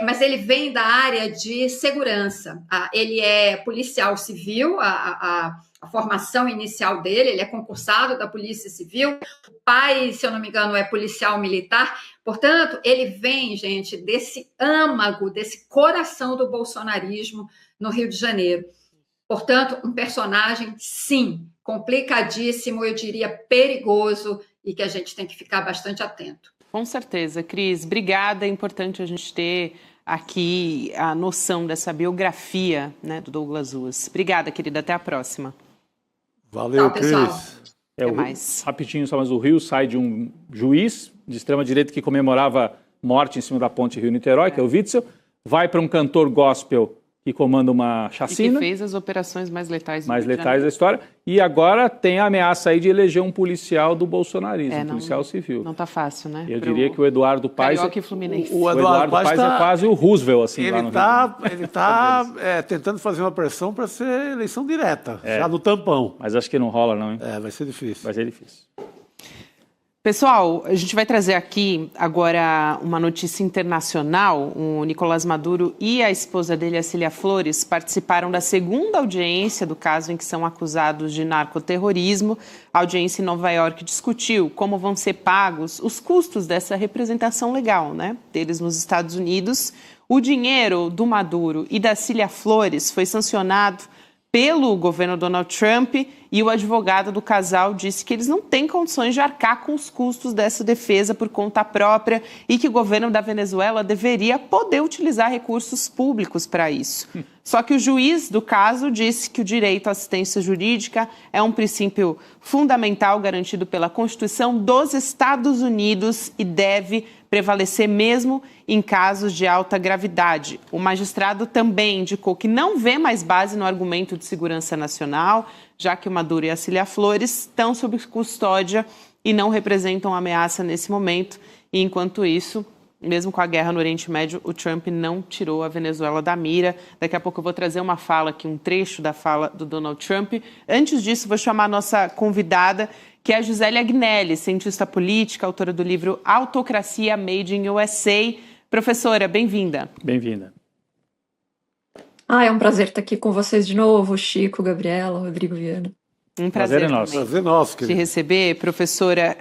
Mas ele vem da área de segurança. Ele é policial civil, a formação inicial dele, ele é concursado da Polícia Civil. O pai, se eu não me engano, é policial militar. Portanto, ele vem, gente, desse âmago, desse coração do bolsonarismo no Rio de Janeiro. Portanto, um personagem, sim, complicadíssimo, eu diria perigoso, e que a gente tem que ficar bastante atento. Com certeza, Cris. Obrigada. É importante a gente ter aqui a noção dessa biografia, né, do Douglas Ruas. Obrigada, querida. Até a próxima. Valeu, pessoal. Cris. Até mais. Rapidinho, só mais o Rio sai de um juiz de extrema-direita que comemorava morte em cima da ponte Rio-Niterói, que é o Witzel, vai para um cantor gospel que comanda uma chacina. E que fez as operações mais letais da história. E agora tem a ameaça aí de eleger um policial do bolsonarismo, um policial civil. Não tá fácil, né? Eu diria que o Eduardo Paes... Carioca e Fluminense. O Eduardo Paes é quase o Roosevelt, assim, ele lá no Rio. Ele está tentando fazer uma pressão para ser eleição direta, já no tampão. Mas acho que não rola, não, hein? Vai ser difícil. Vai ser difícil. Pessoal, a gente vai trazer aqui agora uma notícia internacional. O Nicolás Maduro e a esposa dele, a Cília Flores, participaram da 2ª audiência do caso em que são acusados de narcoterrorismo. A audiência em Nova York discutiu como vão ser pagos os custos dessa representação legal, né, deles nos Estados Unidos. O dinheiro do Maduro e da Cília Flores foi sancionado pelo governo Donald Trump, e o advogado do casal disse que eles não têm condições de arcar com os custos dessa defesa por conta própria e que o governo da Venezuela deveria poder utilizar recursos públicos para isso. Só que o juiz do caso disse que o direito à assistência jurídica é um princípio fundamental garantido pela Constituição dos Estados Unidos e deve prevalecer mesmo em casos de alta gravidade. O magistrado também indicou que não vê mais base no argumento de segurança nacional, já que o Maduro e a Cília Flores estão sob custódia e não representam ameaça nesse momento. E, enquanto isso, mesmo com a guerra no Oriente Médio, o Trump não tirou a Venezuela da mira. Daqui a pouco eu vou trazer uma fala aqui, um trecho da fala do Donald Trump. Antes disso, vou chamar a nossa convidada, que é a Gisele Agnelli, cientista política, autora do livro Autocracia Made in USA. Professora, bem-vinda. Bem-vinda. É um prazer estar aqui com vocês de novo, Chico, Gabriela, Rodrigo Viana. Um prazer é nosso. Prazer nosso, te receber, professora.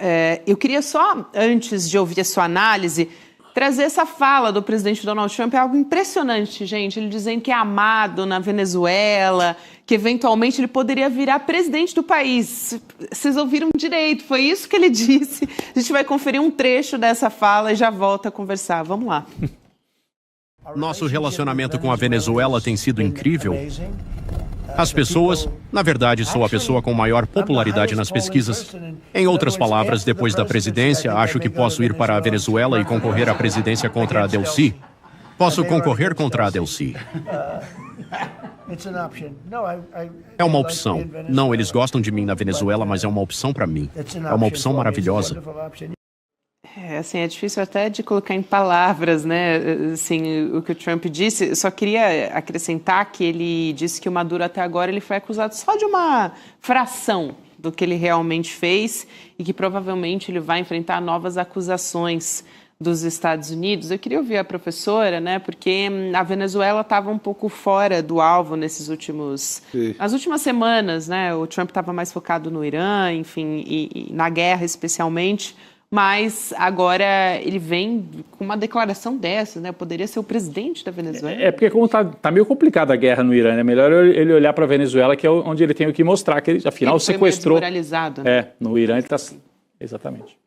Eu queria só, antes de ouvir a sua análise, trazer essa fala do presidente Donald Trump. É algo impressionante, gente. Ele dizendo que é amado na Venezuela, que eventualmente ele poderia virar presidente do país. Vocês ouviram direito, foi isso que ele disse. A gente vai conferir um trecho dessa fala e já volta a conversar. Vamos lá. Nosso relacionamento com a Venezuela tem sido incrível. As pessoas, na verdade, sou a pessoa com maior popularidade nas pesquisas. Em outras palavras, depois da presidência, acho que posso ir para a Venezuela e concorrer à presidência contra a Delcy. Posso concorrer contra a Delcy. É uma opção. Não, eles gostam de mim na Venezuela, mas é uma opção para mim. É uma opção maravilhosa. Assim, é difícil até de colocar em palavras, né, assim, o que o Trump disse. Eu só queria acrescentar que ele disse que o Maduro até agora ele foi acusado só de uma fração do que ele realmente fez e que provavelmente ele vai enfrentar novas acusações dos Estados Unidos. Eu queria ouvir a professora, né, porque a Venezuela estava um pouco fora do alvo nas últimas semanas, né, o Trump estava mais focado no Irã, enfim, e na guerra especialmente, mas agora ele vem com uma declaração dessa, né, poderia ser o presidente da Venezuela. Porque como tá meio complicada a guerra no Irã, é melhor ele olhar para a Venezuela, que é onde ele tem o que mostrar, que ele, afinal, ele sequestrou... Foi desmoralizado, né? No Irã ele está... Exatamente.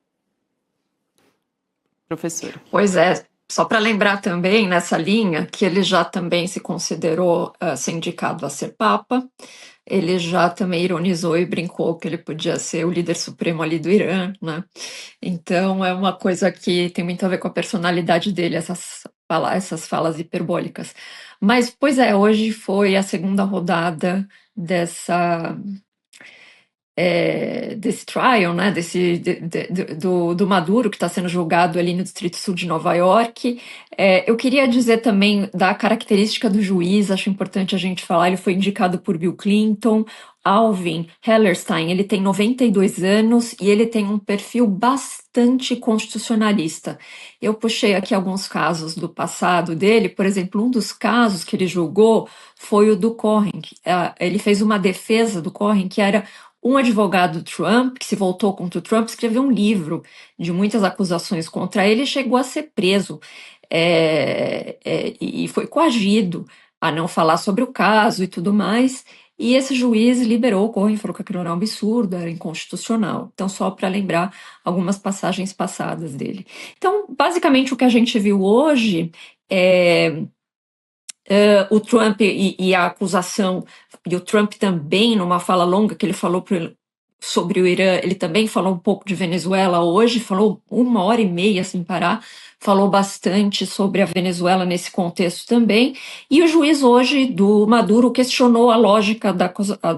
Professora. Pois é, só para lembrar também nessa linha que ele já também se considerou ser indicado a ser Papa, ele já também ironizou e brincou que ele podia ser o líder supremo ali do Irã, né? Então é uma coisa que tem muito a ver com a personalidade dele, essas falas hiperbólicas. Mas, pois é, hoje foi a segunda rodada desse trial, né, do Maduro, que está sendo julgado ali no Distrito Sul de Nova York. Eu queria dizer também da característica do juiz, acho importante a gente falar, ele foi indicado por Bill Clinton. Alvin Hellerstein, ele tem 92 anos e ele tem um perfil bastante constitucionalista. Eu puxei aqui alguns casos do passado dele, por exemplo, um dos casos que ele julgou foi o do Cohen. Ele fez uma defesa do Cohen, que era um advogado do Trump, que se voltou contra o Trump, escreveu um livro de muitas acusações contra ele e chegou a ser preso. E foi coagido a não falar sobre o caso e tudo mais. E esse juiz liberou o Cohen, falou que aquilo era um absurdo, era inconstitucional. Então, só para lembrar algumas passagens passadas dele. Então, basicamente, o que a gente viu hoje é... o Trump e a acusação, e o Trump também, numa fala longa que ele falou sobre o Irã, ele também falou um pouco de Venezuela hoje, falou 1h30 sem parar, falou bastante sobre a Venezuela nesse contexto também, e o juiz hoje do Maduro questionou a lógica da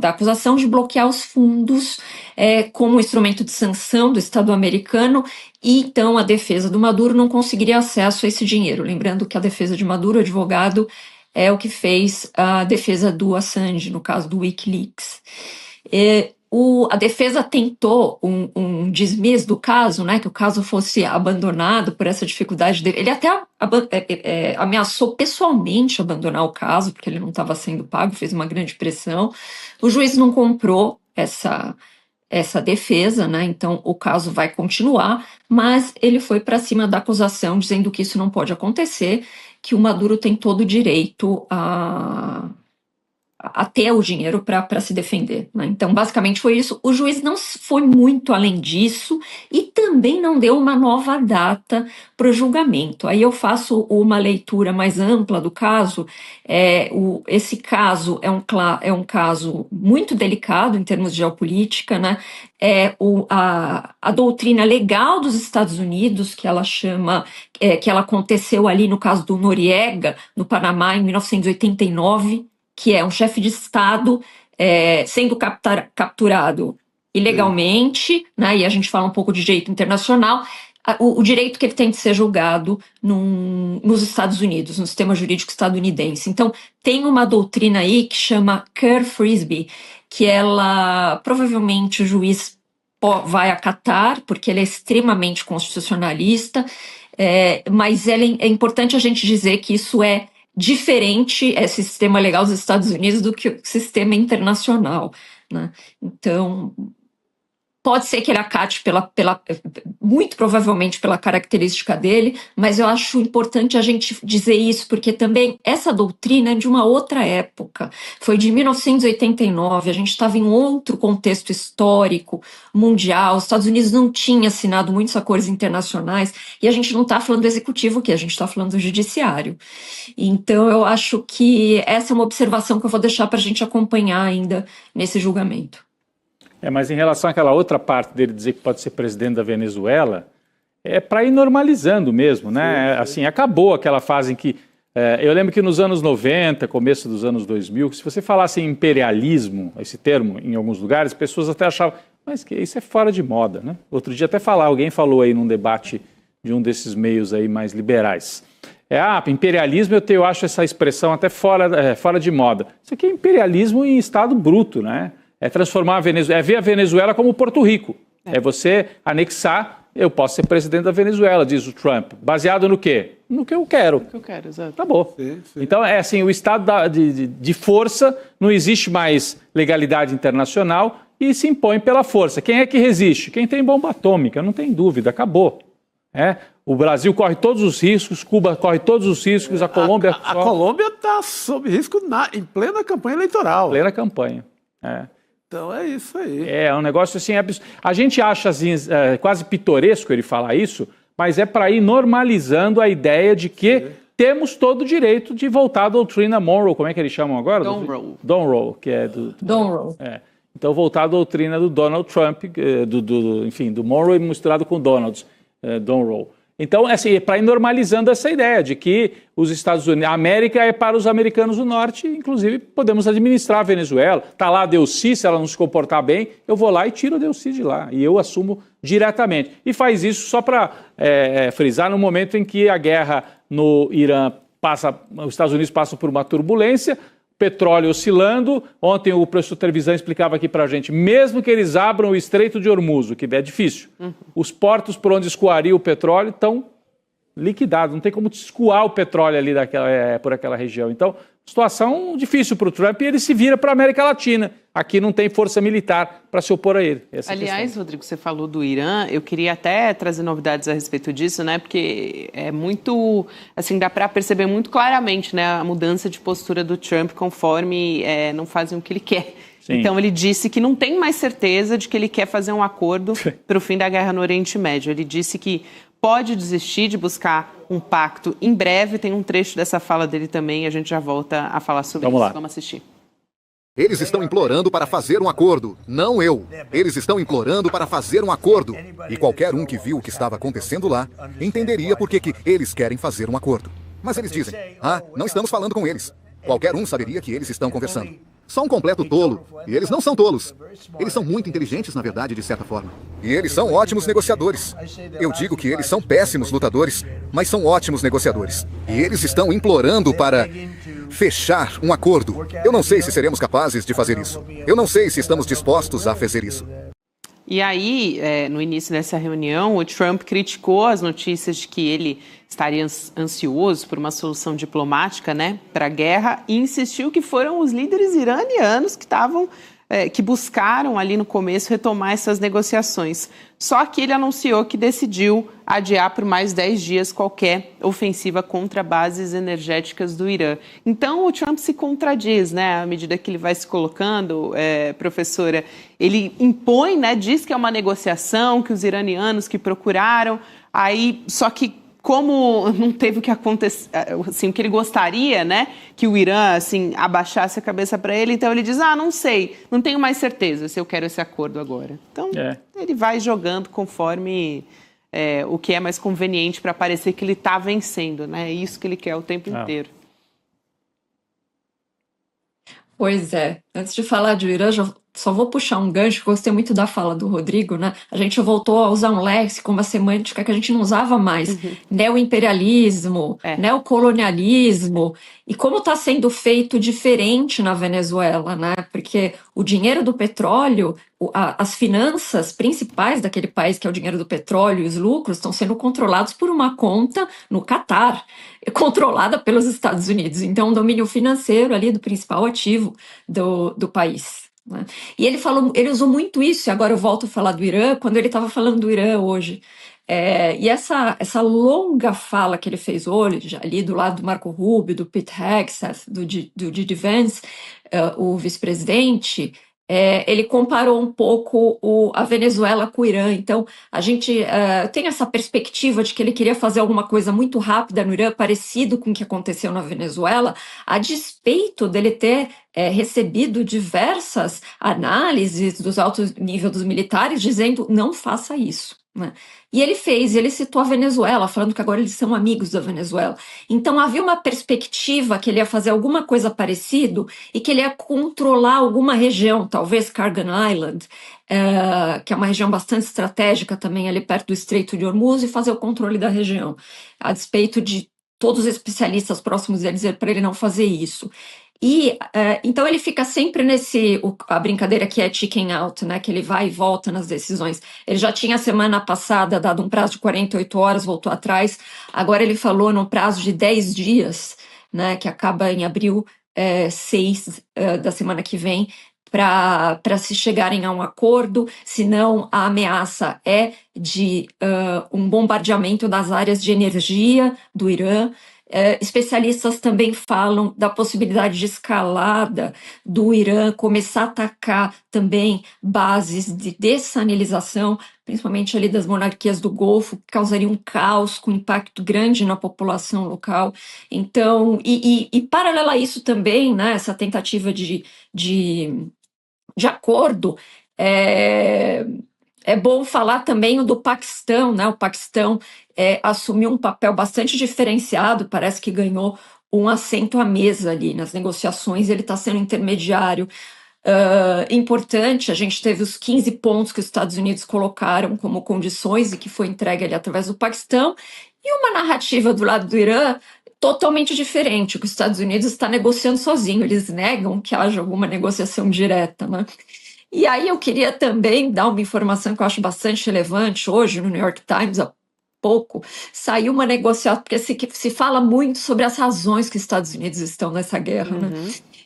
acusação de bloquear os fundos como instrumento de sanção do Estado americano, e então a defesa do Maduro não conseguiria acesso a esse dinheiro. Lembrando que a defesa de Maduro, o advogado, é o que fez a defesa do Assange, no caso do Wikileaks. A defesa tentou um dismiss do caso, né, que o caso fosse abandonado por essa dificuldade dele. Ele até ameaçou pessoalmente abandonar o caso, porque ele não estava sendo pago, fez uma grande pressão. O juiz não comprou essa defesa, né? Então o caso vai continuar, mas ele foi para cima da acusação, dizendo que isso não pode acontecer, que o Maduro tem todo o direito a ter o dinheiro para se defender, né? Então, basicamente foi isso. O juiz não foi muito além disso e também não deu uma nova data para o julgamento. Aí eu faço uma leitura mais ampla do caso. Esse caso é um caso muito delicado em termos de geopolítica, né? A doutrina legal dos Estados Unidos, que ela chama, que ela aconteceu ali no caso do Noriega, no Panamá, em 1989, que é um chefe de Estado sendo capturado ilegalmente, né, e a gente fala um pouco de direito internacional, o direito que ele tem de ser julgado nos Estados Unidos, no sistema jurídico estadunidense. Então, tem uma doutrina aí que chama Kerr-Frisbee, que ela, provavelmente, o juiz vai acatar, porque ele é extremamente constitucionalista, mas é importante a gente dizer que isso é diferente, esse sistema legal dos Estados Unidos, do que o sistema internacional, né? Então, pode ser que ele acate muito provavelmente pela característica dele, mas eu acho importante a gente dizer isso, porque também essa doutrina é de uma outra época, foi de 1989, a gente estava em outro contexto histórico, mundial, os Estados Unidos não tinham assinado muitos acordos internacionais, e a gente não está falando do executivo aqui, a gente está falando do judiciário. Então eu acho que essa é uma observação que eu vou deixar para a gente acompanhar ainda nesse julgamento. Mas em relação àquela outra parte dele dizer que pode ser presidente da Venezuela, é para ir normalizando mesmo, né? Sim. Assim, acabou aquela fase em que Eu lembro que nos anos 90, começo dos anos 2000, se você falasse em imperialismo, esse termo, em alguns lugares, pessoas até achavam, mas que isso é fora de moda, né? Outro dia até alguém falou aí num debate de um desses meios aí mais liberais. Imperialismo, eu acho essa expressão até fora de moda. Isso aqui é imperialismo em estado bruto, né? É transformar a Venezuela, ver a Venezuela como Porto Rico. É você anexar, eu posso ser presidente da Venezuela, diz o Trump. Baseado no quê? No que eu quero. No que eu quero, exato. Acabou. Sim. Então, é assim, o estado de força, não existe mais legalidade internacional e se impõe pela força. Quem é que resiste? Quem tem bomba atômica, não tem dúvida, acabou. O Brasil corre todos os riscos, Cuba corre todos os riscos, a Colômbia... A Colômbia está sob risco em plena campanha eleitoral. Plena campanha, Então é isso aí. É um negócio assim, a gente acha assim, quase pitoresco ele falar isso, mas é para ir normalizando a ideia de que temos todo o direito de voltar à doutrina Monroe, como é que eles chamam agora? Monroe, que é do... Monroe. Então voltar à doutrina do Donald Trump, enfim, do Monroe misturado com Donald, Monroe. Então, assim, é para ir normalizando essa ideia de que os Estados Unidos, a América é para os americanos do norte, inclusive podemos administrar a Venezuela. Está lá a Delcy, se ela não se comportar bem, eu vou lá e tiro a Delcy de lá, e eu assumo diretamente. E faz isso só para frisar no momento em que a guerra no Irã os Estados Unidos passam por uma turbulência, petróleo oscilando. Ontem o professor Trevisan explicava aqui para a gente, mesmo que eles abram o Estreito de Hormuz, o que é difícil, os portos por onde escoaria o petróleo estão liquidados, não tem como escoar o petróleo ali por aquela região. Então, situação difícil para o Trump e ele se vira para a América Latina. Aqui não tem força militar para se opor a ele. Aliás, Rodrigo, você falou do Irã, eu queria até trazer novidades a respeito disso, né? Porque é muito, assim, dá para perceber muito claramente, né, a mudança de postura do Trump conforme não fazem o que ele quer. Sim. Então ele disse que não tem mais certeza de que ele quer fazer um acordo para o fim da guerra no Oriente Médio. Ele disse que pode desistir de buscar um pacto em breve. Tem um trecho dessa fala dele também, a gente já volta a falar sobre isso. Vamos assistir. Eles estão implorando para fazer um acordo, não eu. Eles estão implorando para fazer um acordo. E qualquer um que viu o que estava acontecendo lá, entenderia por que eles querem fazer um acordo. Mas eles dizem, não estamos falando com eles. Qualquer um saberia que eles estão conversando. Só um completo tolo. E eles não são tolos. Eles são muito inteligentes, na verdade, de certa forma. E eles são ótimos negociadores. Eu digo que eles são péssimos lutadores, mas são ótimos negociadores. E eles estão implorando para fechar um acordo. Eu não sei se seremos capazes de fazer isso. Eu não sei se estamos dispostos a fazer isso. E aí, no início dessa reunião, o Trump criticou as notícias de que ele estaria ansioso por uma solução diplomática, né, para a guerra, e insistiu que foram os líderes iranianos que buscaram ali no começo retomar essas negociações. Só que ele anunciou que decidiu adiar por mais 10 dias qualquer ofensiva contra bases energéticas do Irã. Então o Trump se contradiz, né, à medida que ele vai se colocando, professora. Ele impõe, né, diz que é uma negociação, que os iranianos que procuraram, só que como não teve o que acontecer, assim, o que ele gostaria, né, que o Irã, assim, abaixasse a cabeça para ele, então ele diz, não sei, não tenho mais certeza se eu quero esse acordo agora. Então, ele vai jogando conforme o que é mais conveniente para parecer que ele está vencendo, né, é isso que ele quer o tempo inteiro. Pois é, antes de falar de Irã, só vou puxar um gancho, gostei muito da fala do Rodrigo, né? A gente voltou a usar um léxico, uma semântica que a gente não usava mais. Neoimperialismo, neocolonialismo. E como está sendo feito diferente na Venezuela, né? Porque o dinheiro do petróleo, as finanças principais daquele país, que é o dinheiro do petróleo e os lucros, estão sendo controlados por uma conta no Catar, controlada pelos Estados Unidos. Então, um domínio financeiro ali do principal ativo do país. Né? E ele usou muito isso, e agora eu volto a falar do Irã, quando ele estava falando do Irã hoje. E essa longa fala que ele fez hoje, ali do lado do Marco Rubio, do Pete Hegseth, do J.D. Vance, o vice-presidente, ele comparou um pouco a Venezuela com o Irã. Então, a gente tem essa perspectiva de que ele queria fazer alguma coisa muito rápida no Irã, parecido com o que aconteceu na Venezuela, a despeito dele ter recebido diversas análises dos altos níveis dos militares dizendo não faça isso. né? E ele citou a Venezuela, falando que agora eles são amigos da Venezuela. Então havia uma perspectiva que ele ia fazer alguma coisa parecida e que ele ia controlar alguma região, talvez Kyrgyz Island, que é uma região bastante estratégica também ali perto do Estreito de Hormuz, e fazer o controle da região, a despeito de todos os especialistas próximos dele dizer para ele não fazer isso. E então ele fica sempre a brincadeira que é chicken out, né, que ele vai e volta nas decisões. Ele já tinha semana passada dado um prazo de 48 horas, voltou atrás, agora ele falou no prazo de 10 dias, né, que acaba em abril 6 da semana que vem, para se chegarem a um acordo, senão a ameaça é de um bombardeamento das áreas de energia do Irã. Especialistas também falam da possibilidade de escalada do Irã começar a atacar também bases de dessalinização, principalmente ali das monarquias do Golfo, que causaria um caos com impacto grande na população local. Então, e paralelo a isso também, né, essa tentativa de acordo, é bom falar também do Paquistão, né? O Paquistão assumiu um papel bastante diferenciado, parece que ganhou um assento à mesa ali nas negociações, ele está sendo intermediário importante. A gente teve os 15 pontos que os Estados Unidos colocaram como condições e que foi entregue ali através do Paquistão, e uma narrativa do lado do Irã totalmente diferente, que os Estados Unidos está negociando sozinho, eles negam que haja alguma negociação direta, né? E aí eu queria também dar uma informação que eu acho bastante relevante. Hoje, no New York Times, há pouco, saiu uma negociação, porque se fala muito sobre as razões que os Estados Unidos estão nessa guerra, né?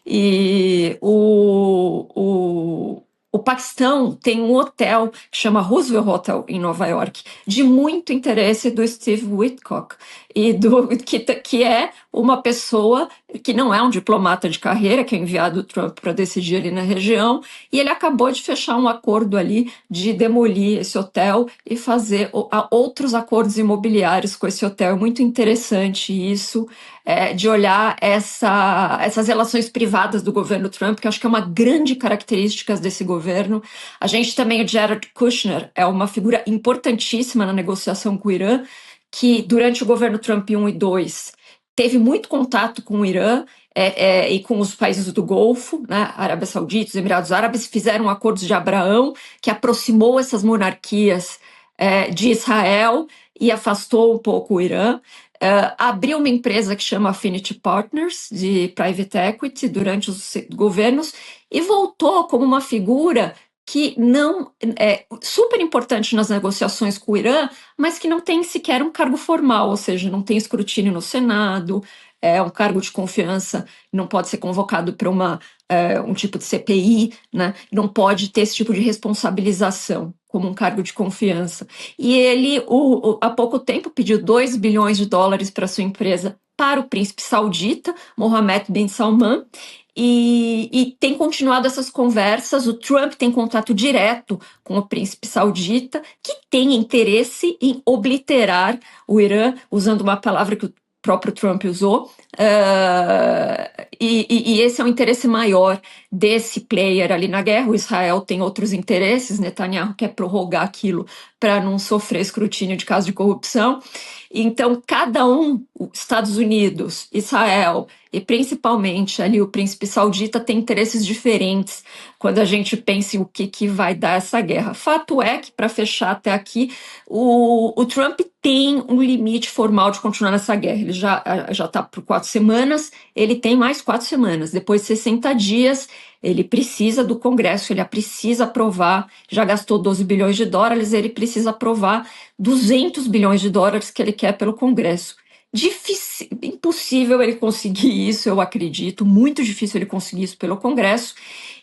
E o Paquistão tem um hotel que chama Roosevelt Hotel em Nova York, de muito interesse do Steve Witkoff, que é uma pessoa que não é um diplomata de carreira, que é enviado do Trump para decidir ali na região, e ele acabou de fechar um acordo ali de demolir esse hotel e fazer outros acordos imobiliários com esse hotel. É muito interessante isso, de olhar essas relações privadas do governo Trump, que eu acho que é uma grande característica desse governo. A gente também, o Jared Kushner, é uma figura importantíssima na negociação com o Irã, que durante o governo Trump 1 e 2 teve muito contato com o Irã e com os países do Golfo, né? Arábia Saudita, os Emirados Árabes, fizeram acordos de Abraão, que aproximou essas monarquias de Israel e afastou um pouco o Irã. Abriu uma empresa que chama Affinity Partners, de private equity, durante os governos, e voltou como uma figura que não é super importante nas negociações com o Irã, mas que não tem sequer um cargo formal, ou seja, não tem escrutínio no Senado, é um cargo de confiança, não pode ser convocado para um tipo de CPI, né? Não pode ter esse tipo de responsabilização como um cargo de confiança. E ele, há pouco tempo, pediu $2 bilhões para sua empresa para o príncipe saudita, Mohammed bin Salman, e tem continuado essas conversas. O Trump tem contato direto com o príncipe saudita, que tem interesse em obliterar o Irã, usando uma palavra que o próprio Trump usou, e esse é um interesse maior desse player ali na guerra. O Israel tem outros interesses, Netanyahu quer prorrogar aquilo para não sofrer escrutínio de caso de corrupção. Então, cada Estados Unidos, Israel e principalmente ali o príncipe saudita, tem interesses diferentes quando a gente pensa em o que vai dar essa guerra. Fato é que, para fechar até aqui, o Trump tem um limite formal de continuar nessa guerra. Ele já está por 4 semanas, ele tem mais 4 semanas. Depois de 60 dias, ele precisa do Congresso, ele precisa aprovar, já gastou $12 bilhões, ele precisa aprovar $200 bilhões que ele quer pelo Congresso. Difícil, impossível ele conseguir isso, eu acredito, muito difícil ele conseguir isso pelo Congresso.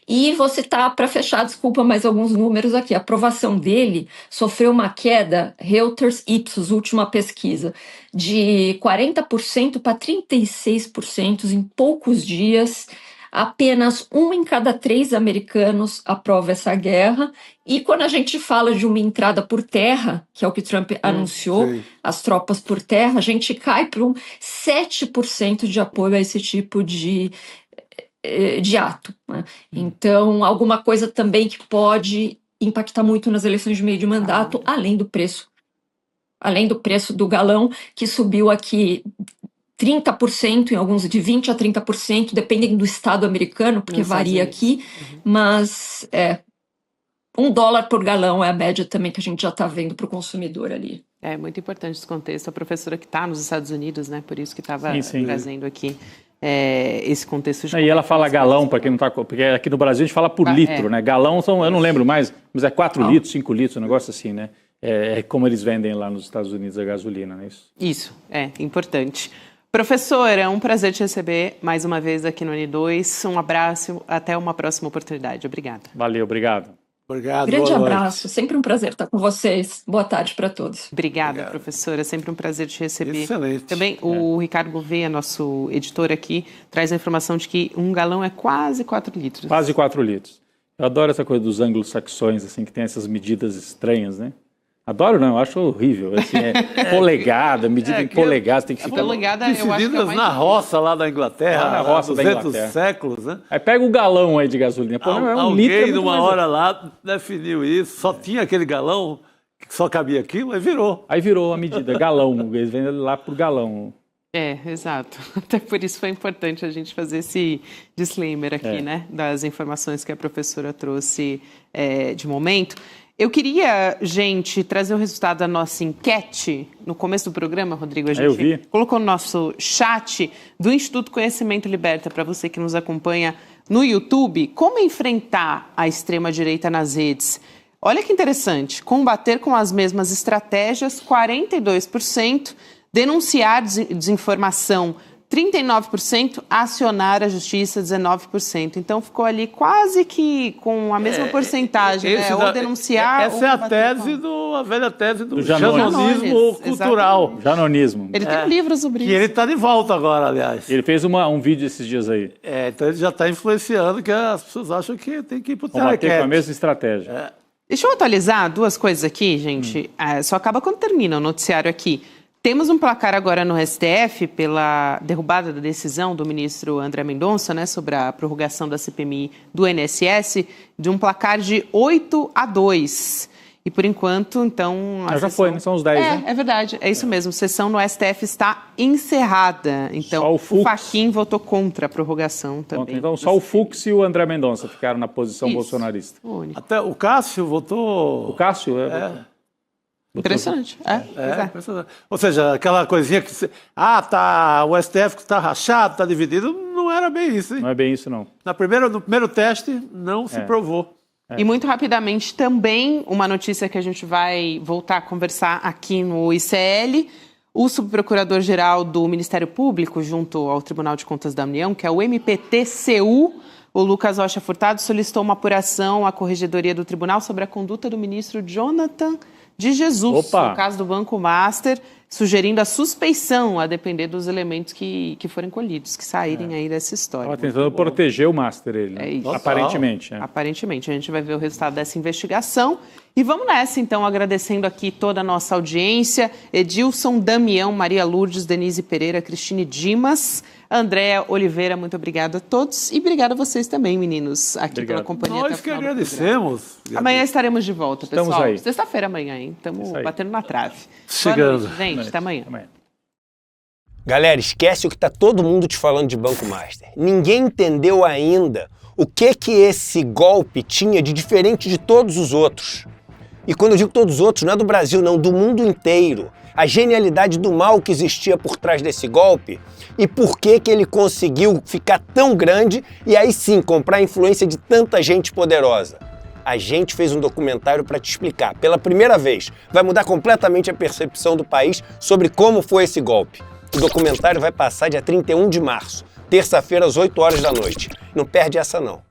E você tá, para fechar, desculpa, mais alguns números aqui. A aprovação dele sofreu uma queda, Reuters Ipsos, última pesquisa, de 40% para 36% em poucos dias. Apenas 1 em cada 3 americanos aprova essa guerra. E quando a gente fala de uma entrada por terra, que é o que Trump anunciou, as tropas por terra, a gente cai para 7% de apoio a esse tipo de ato, né? Então, alguma coisa também que pode impactar muito nas eleições de meio de mandato, além do preço do galão, que subiu aqui 30%, em alguns de 20% a 30%, dependendo do estado americano, porque varia aqui, mas $1 por galão é a média também que a gente já está vendo para o consumidor ali. É muito importante esse contexto. A professora que está nos Estados Unidos, né, por isso que estava trazendo aqui esse contexto. E ela fala galão, para quem não está... Porque aqui no Brasil a gente fala por litro, né? Galão são, eu não lembro mais, mas é 4 litros, 5 litros, um negócio assim, né? É como eles vendem lá nos Estados Unidos a gasolina, não é isso? Isso, é importante. Professora, é um prazer te receber mais uma vez aqui no N2. Um abraço, até uma próxima oportunidade. Obrigada. Valeu, obrigado. Obrigado. Grande abraço, sempre um prazer estar com vocês. Boa tarde para todos. Obrigada, professora. Sempre um prazer te receber. Excelente. Também o Ricardo Gouveia, nosso editor aqui, traz a informação de que um galão é quase 4 litros. Quase 4 litros. Eu adoro essa coisa dos anglo-saxões, assim, que tem essas medidas estranhas, né? Adoro não, eu acho horrível. Assim, polegada, medida em polegadas, tem que ficar... Polegada, eu acho que é mais na roça lá da Inglaterra, lá na roça da 200 Inglaterra. séculos, né? Aí pega o galão aí de gasolina. Pô, Alguém numa hora lá definiu isso, só tinha aquele galão, que só cabia aquilo, aí virou. Aí virou a medida, galão, eles vendem lá por galão. Exato. Até por isso foi importante a gente fazer esse disclaimer aqui, né? Das informações que a professora trouxe de momento. Eu queria, gente, trazer o resultado da nossa enquete. No começo do programa, Rodrigo, a gente colocou no nosso chat do Instituto Conhecimento Liberta, para você que nos acompanha no YouTube, como enfrentar a extrema-direita nas redes. Olha que interessante, combater com as mesmas estratégias, 42%, denunciar desinformação, 39%, acionar a justiça, 19%. Então, ficou ali quase que com a mesma porcentagem, né? Ou denunciar... Essa é a velha tese do janonismo cultural. Exatamente. Janonismo. Ele tem um livro sobre isso. E ele está de volta agora, aliás. Ele fez um vídeo esses dias aí. Então ele já está influenciando, que as pessoas acham que tem que ir para o combater com a mesma estratégia. Deixa eu atualizar duas coisas aqui, gente. Só acaba quando termina o noticiário aqui. Temos um placar agora no STF pela derrubada da decisão do ministro André Mendonça, né, sobre a prorrogação da CPMI do INSS, de um placar de 8-2. E por enquanto, então... Já foi, né? São os 10, né? É verdade, é isso mesmo. A sessão no STF está encerrada. Então, o Fachin votou contra a prorrogação também. Então, só o Fux e o André Mendonça ficaram na posição bolsonarista. Até o Cássio votou... O Cássio? Interessante. Impressionante. Ou seja, aquela coisinha que... o STF está rachado, está dividido. Não era bem isso, hein? Não é bem isso, não. No primeiro teste, não se provou. E muito rapidamente também, uma notícia que a gente vai voltar a conversar aqui no ICL. O subprocurador-geral do Ministério Público, junto ao Tribunal de Contas da União, que é o MPTCU, o Lucas Rocha Furtado, solicitou uma apuração à Corregedoria do Tribunal sobre a conduta do ministro Jonathan de Jesus, no caso do Banco Master, sugerindo a suspeição, a depender dos elementos que forem colhidos, que saírem aí dessa história. Estava tentando proteger o Master, ele. É isso. Aparentemente. Aparentemente. A gente vai ver o resultado dessa investigação. E vamos nessa, então, agradecendo aqui toda a nossa audiência. Edilson, Damião, Maria Lourdes, Denise Pereira, Cristine Dimas, Andréa Oliveira, muito obrigada a todos. E obrigada a vocês também, meninos, aqui pela companhia. Nós que agradecemos. Amanhã estaremos de volta, pessoal. Estamos aí. Sexta-feira amanhã, hein? Estamos batendo na trave. Chegando. Boa noite, gente. Até amanhã. Galera, esquece o que tá todo mundo te falando de Banco Master. Ninguém entendeu ainda o que esse golpe tinha de diferente de todos os outros. E quando eu digo todos os outros, não é do Brasil, não, do mundo inteiro. A genialidade do mal que existia por trás desse golpe e por que ele conseguiu ficar tão grande e aí sim comprar a influência de tanta gente poderosa. A gente fez um documentário para te explicar. Pela primeira vez, vai mudar completamente a percepção do país sobre como foi esse golpe. O documentário vai passar dia 31 de março, terça-feira às 8 horas da noite. Não perde essa não.